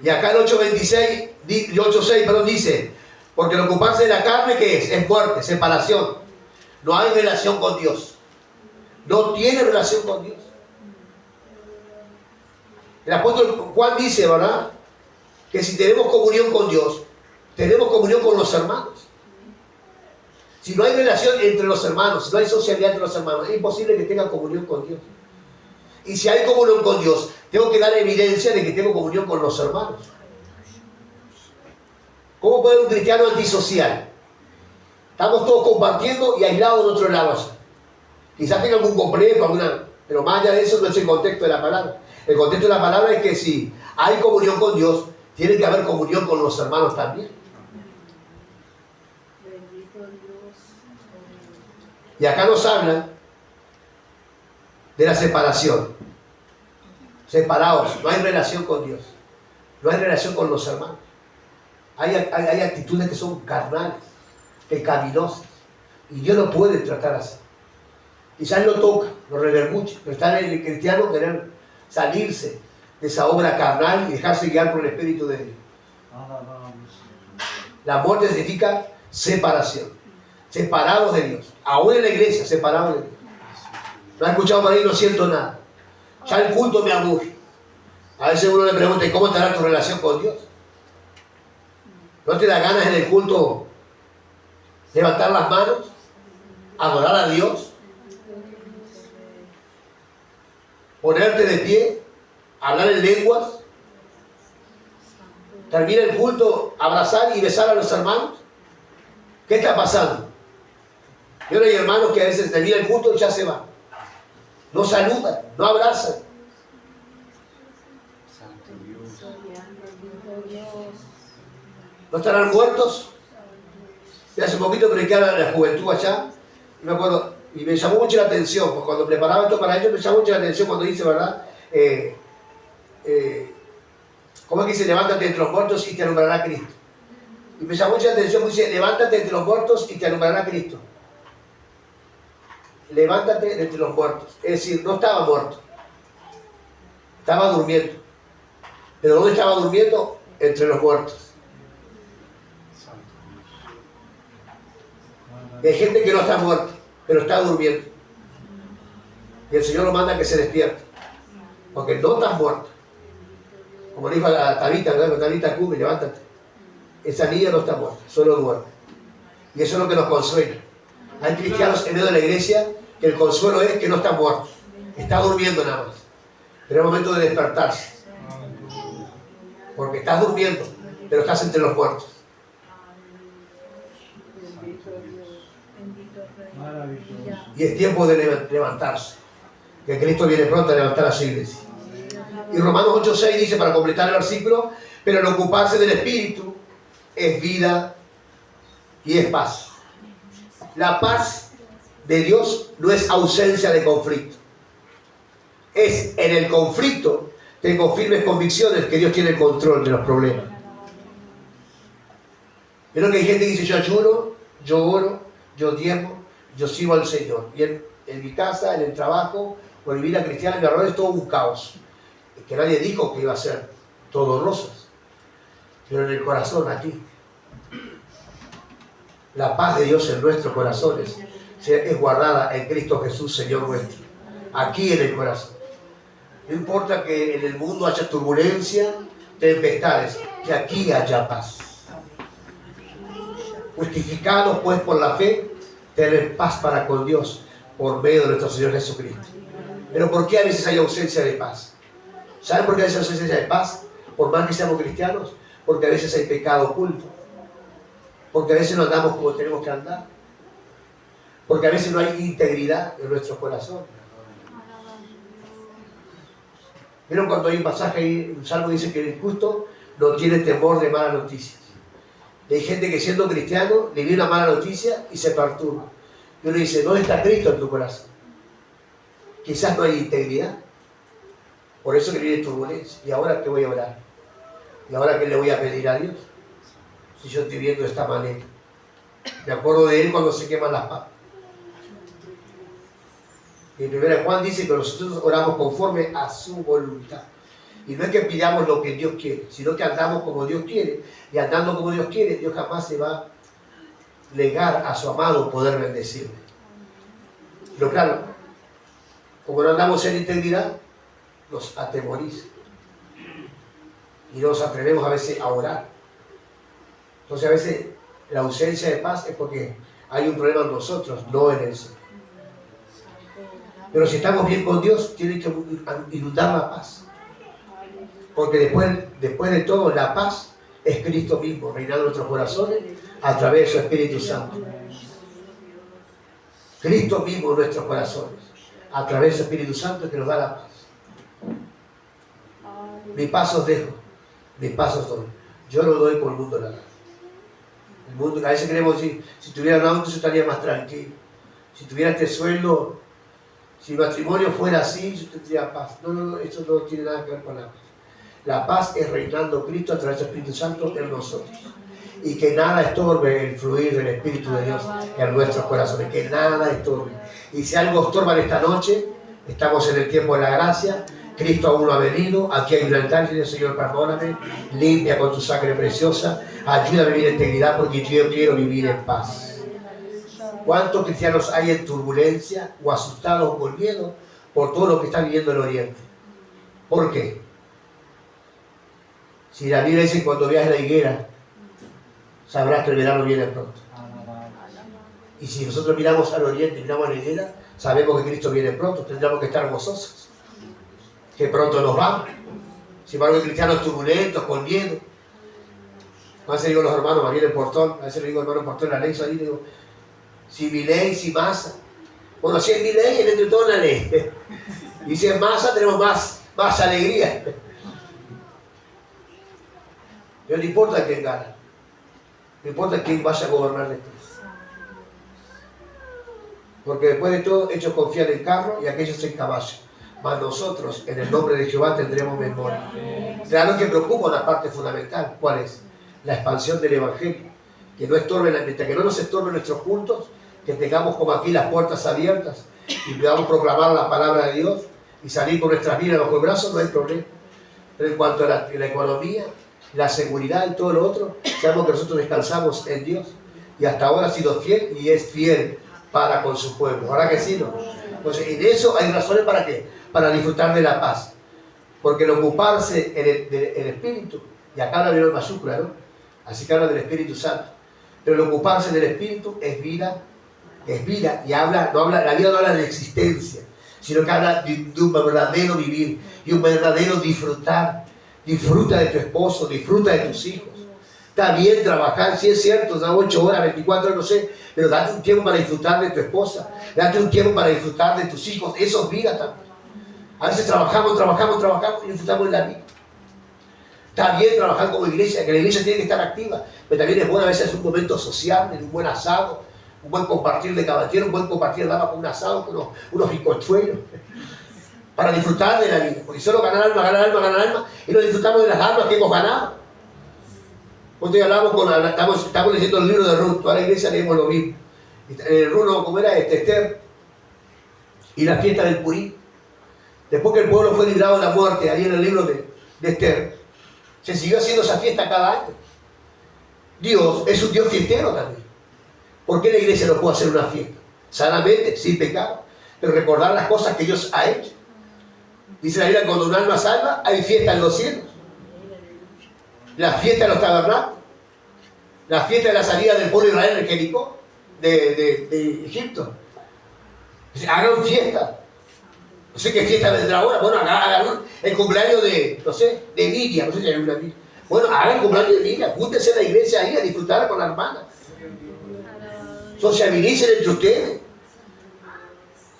Y acá el 8:6 dice, porque el ocuparse de la carne, ¿qué es? Es muerte, separación. No hay relación con Dios. No tiene relación con Dios. El apóstol Juan dice, ¿verdad?, que si tenemos comunión con Dios, tenemos comunión con los hermanos. Si no hay relación entre los hermanos, si no hay socialidad entre los hermanos, es imposible que tengan comunión con Dios. Y si hay comunión con Dios, tengo que dar evidencia de que tengo comunión con los hermanos. ¿Cómo puede un cristiano antisocial? Estamos todos compartiendo y aislados de otro lado allá. Quizás tenga algún complejo, pero más allá de eso no es el contexto de la palabra. El contexto de la palabra es que si hay comunión con Dios, tiene que haber comunión con los hermanos también. Y acá nos habla de la separación. Separados, no hay relación con Dios. No hay relación con los hermanos. Hay actitudes que son carnales, pecaminosas. Y Dios no puede tratar así. Quizás lo toca, lo reverbuche, pero está en el cristiano querer salirse de esa obra carnal y dejarse guiar por el Espíritu de Dios. La muerte significa separación. Separados de Dios. Aún en la iglesia, separados de Dios. No ha escuchado por ahí, no siento nada. Ya el culto me aburre. A veces uno le pregunta, ¿y cómo estará tu relación con Dios? ¿No te da ganas en el culto levantar las manos? Adorar a Dios. Ponerte de pie. Hablar en lenguas. Termina el culto, abrazar y besar a los hermanos. ¿Qué está pasando? Yo hay hermanos que a veces termina el culto y ya se van. No saludan, no abrazan. ¿No estarán muertos? Y hace poquito prediqué a la juventud allá, y me acuerdo, y me llamó mucho la atención, porque cuando preparaba esto para ellos me llamó mucho la atención cuando dice, ¿verdad? ¿Cómo es que dice? Levántate entre los muertos y te alumbrará Cristo. Y me llamó mucho la atención, dice, levántate entre los muertos y te alumbrará Cristo. Levántate entre los muertos. Es decir, no estaba muerto. Estaba durmiendo. ¿Pero dónde estaba durmiendo? Entre los muertos. Y hay gente que no está muerta, pero está durmiendo. Y el Señor lo manda a que se despierte. Porque no estás muerto. Como le dijo a Tabita, ¿verdad? Tabita, cubre, levántate. Esa niña no está muerta, solo duerme. Y eso es lo que nos consuela. Hay cristianos en medio de la iglesia que el consuelo es que no está muerto. Está durmiendo nada más. Pero es momento de despertarse. Porque estás durmiendo, pero estás entre los muertos. Y es tiempo de levantarse. Que Cristo viene pronto a levantar a su iglesia. Y Romanos 8:6 dice, para completar el versículo, pero el ocuparse del Espíritu es vida y es paz. La paz de Dios no es ausencia de conflicto. Es en el conflicto tengo firmes convicciones que Dios tiene el control de los problemas. Pero que hay gente que dice, yo ayuno, yo oro, yo diezmo, yo sirvo al Señor. Y en mi casa, en el trabajo, o en mi vida cristiana, en mi alrededor es todo un caos. Que nadie dijo que iba a ser todo rosas. Pero en el corazón, aquí, la paz de Dios en nuestros corazones es guardada en Cristo Jesús, Señor nuestro. aquí en el corazón. No importa que en el mundo haya turbulencia, tempestades, que aquí haya paz. Justificados pues por la fe, tener paz para con Dios por medio de nuestro Señor Jesucristo. Pero ¿por qué a veces hay ausencia de paz? ¿Saben por qué a veces hay ausencia de paz? Por más que seamos cristianos, porque a veces hay pecado oculto, porque a veces no andamos como tenemos que andar, porque a veces no hay integridad en nuestro corazón. ¿Vieron cuando hay un pasaje ahí, un salmo dice que el justo no tiene temor de malas noticias? Y hay gente que siendo cristiano le viene una mala noticia y se perturba. Y uno dice, ¿dónde está Cristo en tu corazón? Quizás no hay integridad. Por eso que viene turbulencia. ¿Y ahora qué voy a orar? ¿Y ahora qué le voy a pedir a Dios? Si yo estoy viendo de esta manera. Me acuerdo de él cuando se queman las papas. Y en 1 Juan dice que nosotros oramos conforme a su voluntad. Y no es que pidamos lo que Dios quiere, sino que andamos como Dios quiere. Y andando como Dios quiere, Dios jamás se va a negar a su amado poder bendecirle. Pero claro, como no andamos en integridad, nos atemoriza. Y no nos atrevemos a veces a orar. Entonces a veces la ausencia de paz es porque hay un problema en nosotros, no en el Señor. Pero si estamos bien con Dios, tiene que inundar la paz. Porque después de todo, la paz es Cristo mismo, reinando en nuestros corazones a través de su Espíritu Santo. Cristo mismo en nuestros corazones, a través de su Espíritu Santo que nos da la paz. Mi paz os dejo, mis pasos doy. Yo no doy por el mundo nada. El mundo, a veces queremos decir, si tuviera un auto yo estaría más tranquilo. Si tuviera este sueldo, si mi matrimonio fuera así, yo tendría paz. No, eso no tiene nada que ver con la paz. La paz es reinando Cristo a través del Espíritu Santo en nosotros. Y que nada estorbe el fluir del Espíritu de Dios en nuestros corazones. Que nada estorbe. Y si algo estorba en esta noche, estamos en el tiempo de la gracia. Cristo aún no ha venido. Aquí hay un altar. Señor, perdóname. Limpia con tu sangre preciosa. Ayúdame a vivir en integridad porque yo quiero vivir en paz. ¿Cuántos cristianos hay en turbulencia o asustados o con miedo por todo lo que está viviendo el Oriente? ¿Por qué? Si la Biblia dice que cuando veas la higuera, sabrás que el verano viene pronto. Y si nosotros miramos al Oriente, miramos a la higuera, sabemos que Cristo viene pronto, tendremos que estar gozosos. Que pronto nos vamos. Sin embargo, hay cristianos turbulentos, con miedo. A veces digo a los hermanos, más bien el portón, a veces le digo al hermano portón, la ley, ahí le digo, si Milei, si Massa. Bueno, si es Milei, es entre todo la ley. Y si es Massa, tenemos más alegría. No importa quién gana. No importa quién vaya a gobernar después. Porque después de todo, ellos confían en carro y aquellos en caballo. Mas nosotros, en el nombre de Jehová, tendremos memoria. Claro que preocupa una parte fundamental. ¿Cuál es? La expansión del Evangelio. Que no estorben, mientras que no nos estorben nuestros cultos, que tengamos como aquí las puertas abiertas y podamos proclamar la palabra de Dios y salir con nuestras vidas bajo el brazo, no hay problema. Pero en cuanto a la economía, la seguridad y todo lo otro, sabemos que nosotros descansamos en Dios y hasta ahora ha sido fiel y es fiel para con su pueblo. ¿Ahora que sí, no? Entonces, en eso hay razones para qué, para disfrutar de la paz, porque el ocuparse en el Espíritu, y acá habla de mayúscula, ¿no? Así que habla del Espíritu Santo, pero el ocuparse del Espíritu es vida, y habla, la vida no habla de existencia, sino que habla de un verdadero vivir y un verdadero disfrutar. Disfruta de tu esposo, disfruta de tus hijos. Está bien trabajar, sí es cierto, da 8 horas, 24 horas, no sé, pero date un tiempo para disfrutar de tu esposa, date un tiempo para disfrutar de tus hijos, eso es vida también. A veces trabajamos y disfrutamos de la vida. Está bien trabajar como iglesia, que la iglesia tiene que estar activa, pero también es bueno a veces un momento social, un buen asado, un buen compartir de caballero, un buen compartir de dama con un asado, con unos bizcochuelos. Para disfrutar de la vida, porque solo ganar alma, y no disfrutamos de las almas que hemos ganado. Hoy hablamos estamos leyendo el libro de Ruth, toda la iglesia leemos lo mismo. El Ruth, como era Esther, y la fiesta del Purí. Después que el pueblo fue librado de la muerte, ahí en el libro de Esther, se siguió haciendo esa fiesta cada año. Dios es un Dios fiestero también. ¿Por qué la iglesia no puede hacer una fiesta? Sanamente, sin pecado. pero recordar las cosas que Dios ha hecho. Dice la Biblia, cuando un alma salva, hay fiesta en los cielos. La fiesta de los tabernáculos. La fiesta de la salida del pueblo de Israel de Jericó, de Egipto. Dice, hagan fiesta. No sé qué fiesta vendrá ahora. Bueno, hagan el cumpleaños de, no sé, de Miriam. No sé si hay una Miriam. Bueno, hagan el cumpleaños de Miriam. Júntense en la iglesia ahí a disfrutar con la hermana. Sociabilicen entre ustedes.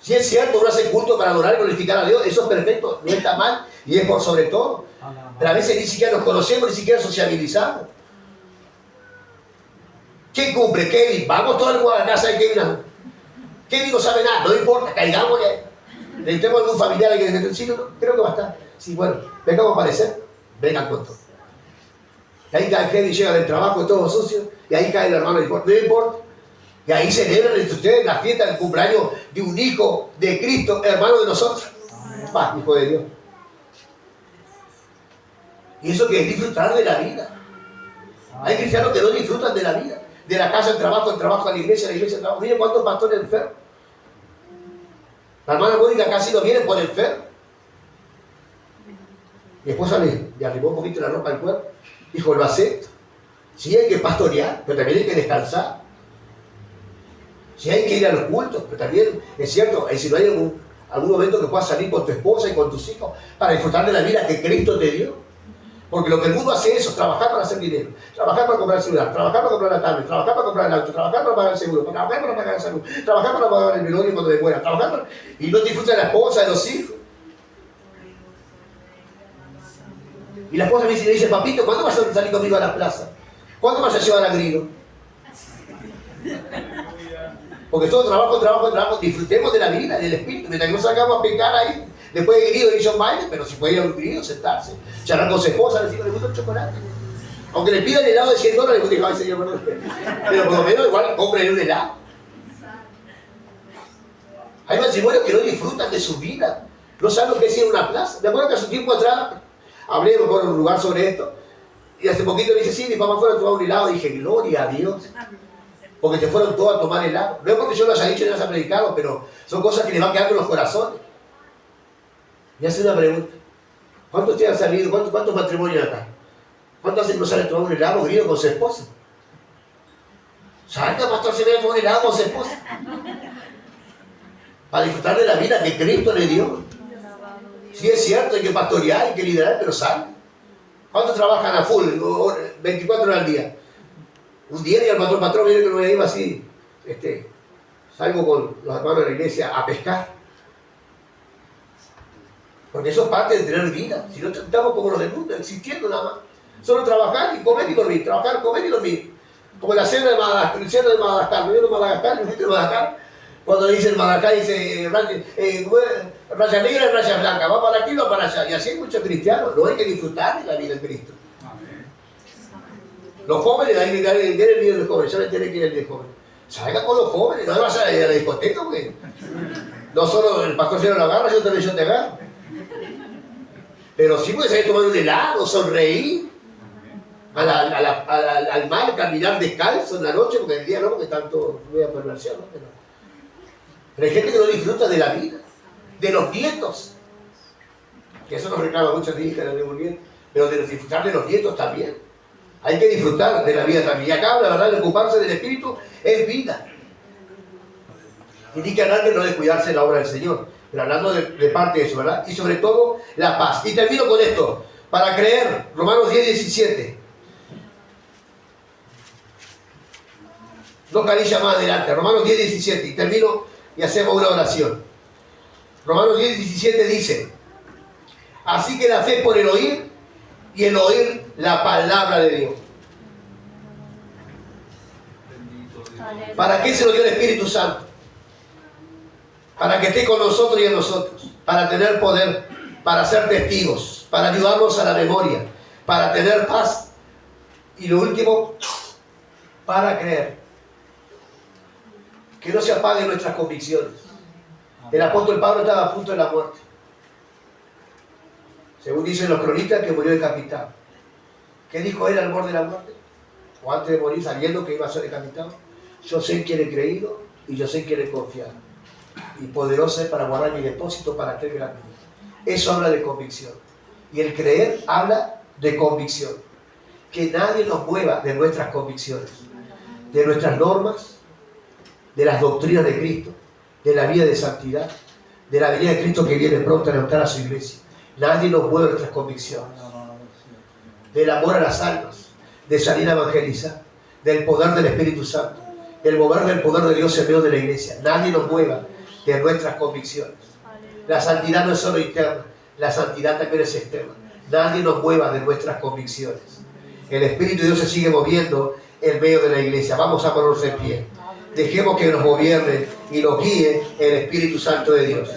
Si es cierto, uno hace culto para adorar y glorificar a Dios, eso es perfecto, no está mal y es por sobre todo. Pero a veces ni siquiera nos conocemos, ni siquiera sociabilizamos. ¿Quién cumple? Kevin. Vamos todos a la casa de Kevin. Kevin no sabe nada, no importa, caigamos ya. Necesitamos algún familiar que dice, sí, no, creo que va a estar. Sí, bueno, vengamos a aparecer, vengan con todo. Y ahí cae Kevin, llega del trabajo todo sucio, y ahí cae el hermano, no importa. Y ahí celebran entre ustedes la fiesta del cumpleaños de un hijo de Cristo, hermano de nosotros. Va, hijo de Dios. Y eso que es disfrutar de la vida. Hay cristianos que no disfrutan de la vida. De la casa al trabajo a la iglesia al trabajo. Miren cuántos pastores enfermos. La hermana Mónica casi no viene por enfermo. Mi esposa le arrimó un poquito la ropa al cuerpo. Dijo, lo acepto. Sí hay que pastorear, pero también hay que descansar. Si hay que ir a los cultos, pero también es cierto, si no hay algún momento que puedas salir con tu esposa y con tus hijos para disfrutar de la vida que Cristo te dio. Porque lo que el mundo hace es eso, trabajar para hacer dinero, trabajar para comprar el celular, trabajar para comprar la tablet, trabajar para comprar el auto, trabajar para pagar el seguro, trabajar para pagar la salud, trabajar para pagar el velorio cuando te muera, trabajar para... Y no disfruta de la esposa, de los hijos. Y la esposa me dice, papito, ¿cuándo vas a salir conmigo a la plaza? ¿Cuándo vas a llevar a Grino? Porque todo trabajo, disfrutemos de la vida, del espíritu, mientras que no salgamos a pecar ahí, después de Grido y John Biden, pero si puede ir a un Grido, sentarse, charlar con su esposa, decirle, le gusta el chocolate. Aunque le pidan helado de $100, le digo, ay señor, perdón. Pero por lo menos igual compren un helado. Hay matrimonios que no disfrutan de su vida, no saben lo que es ir a una plaza. Me acuerdo que hace un tiempo atrás, hablé con un lugar sobre esto, y hace poquito me dice, sí, mi papá fue a tomar un helado, y dije, gloria a Dios. Porque se fueron todos a tomar helado. No es porque yo lo haya dicho y no haya predicado, pero son cosas que les van quedando en los corazones. Y hace una pregunta. ¿Cuántos te han salido? ¿Cuántos matrimonios acá? ¿Cuántos hacen que no salen a tomar un helado Grido con su esposa? ¿Saben que el pastor se viene a tomar un helado con su esposa? Para disfrutar de la vida que Cristo le dio. Sí es cierto, hay que pastorear, hay que liderar, pero ¿saben? ¿Cuántos trabajan a full? 24 horas al día. Un día y el patrón viene que no me iba así, salgo con los hermanos de la iglesia a pescar. Porque eso es parte de tener vida. Si no estamos como los del mundo, existiendo nada más. Solo trabajar y comer y dormir, trabajar, comer y dormir. Como la cena de Madagascar, el cena de Madagascar, ¿no vieron Madagascar? ¿No viste Madagascar? Cuando dice el Madagascar, dice raya negra y raya blanca, va para aquí, va para allá. Y así hay muchos cristianos, no hay que disfrutar de la vida en Cristo. Los jóvenes, hay que ir el día de los jóvenes, yo le tiene que ir el día de jóvenes. Salga con los jóvenes, no vas a ir a la discoteca, porque no solo el pastor se lo agarra, yo también te agarro. Pero sí puedes salir a tomar un helado, sonreír, al mar, caminar descalzo en la noche, porque el día no, porque tanto voy a perversión, ¿no? Pero hay gente que no disfruta de la vida, de los nietos. Que eso nos reclama muchas hijas de los nietos, pero de disfrutar de los nietos también. Hay que disfrutar de la vida también. Y acá, la verdad, el ocuparse del Espíritu es vida. Indica hablar que no de cuidarse de la obra del Señor, pero hablando de parte de eso, ¿verdad? Y sobre todo, la paz. Y termino con esto. Para creer, Romanos 10:17. Dos carillas más adelante. Romanos 10:17. Y termino y hacemos una oración. Romanos 10:17 dice, así que la fe por el oír, y el oír la palabra de Dios. ¿Para qué se lo dio el Espíritu Santo? Para que esté con nosotros y en nosotros. Para tener poder, para ser testigos, para ayudarnos a la memoria, para tener paz. Y lo último, para creer. Que no se apaguen nuestras convicciones. El apóstol Pablo estaba a punto de la muerte. Según dicen los cronistas, que murió decapitado. ¿Qué dijo él al borde de la muerte? O antes de morir, sabiendo que iba a ser decapitado. Yo sé en quién he creído y yo sé en quién he confiado. y poderosa es para guardar mi depósito para aquel gran día. Eso habla de convicción. Y el creer habla de convicción. Que nadie nos mueva de nuestras convicciones, de nuestras normas, de las doctrinas de Cristo, de la vida de santidad, de la venida de Cristo que viene pronto a levantar a su iglesia. Nadie nos mueve de nuestras convicciones, del amor a las almas, de salir a evangelizar, del poder del Espíritu Santo, del mover del poder de Dios en medio de la iglesia. Nadie nos mueva de nuestras convicciones. La santidad no es solo interna, la santidad también es externa. Nadie nos mueva de nuestras convicciones. El Espíritu de Dios se sigue moviendo en medio de la iglesia. Vamos a ponernos en pie. Dejemos que nos gobierne y nos guíe el Espíritu Santo de Dios.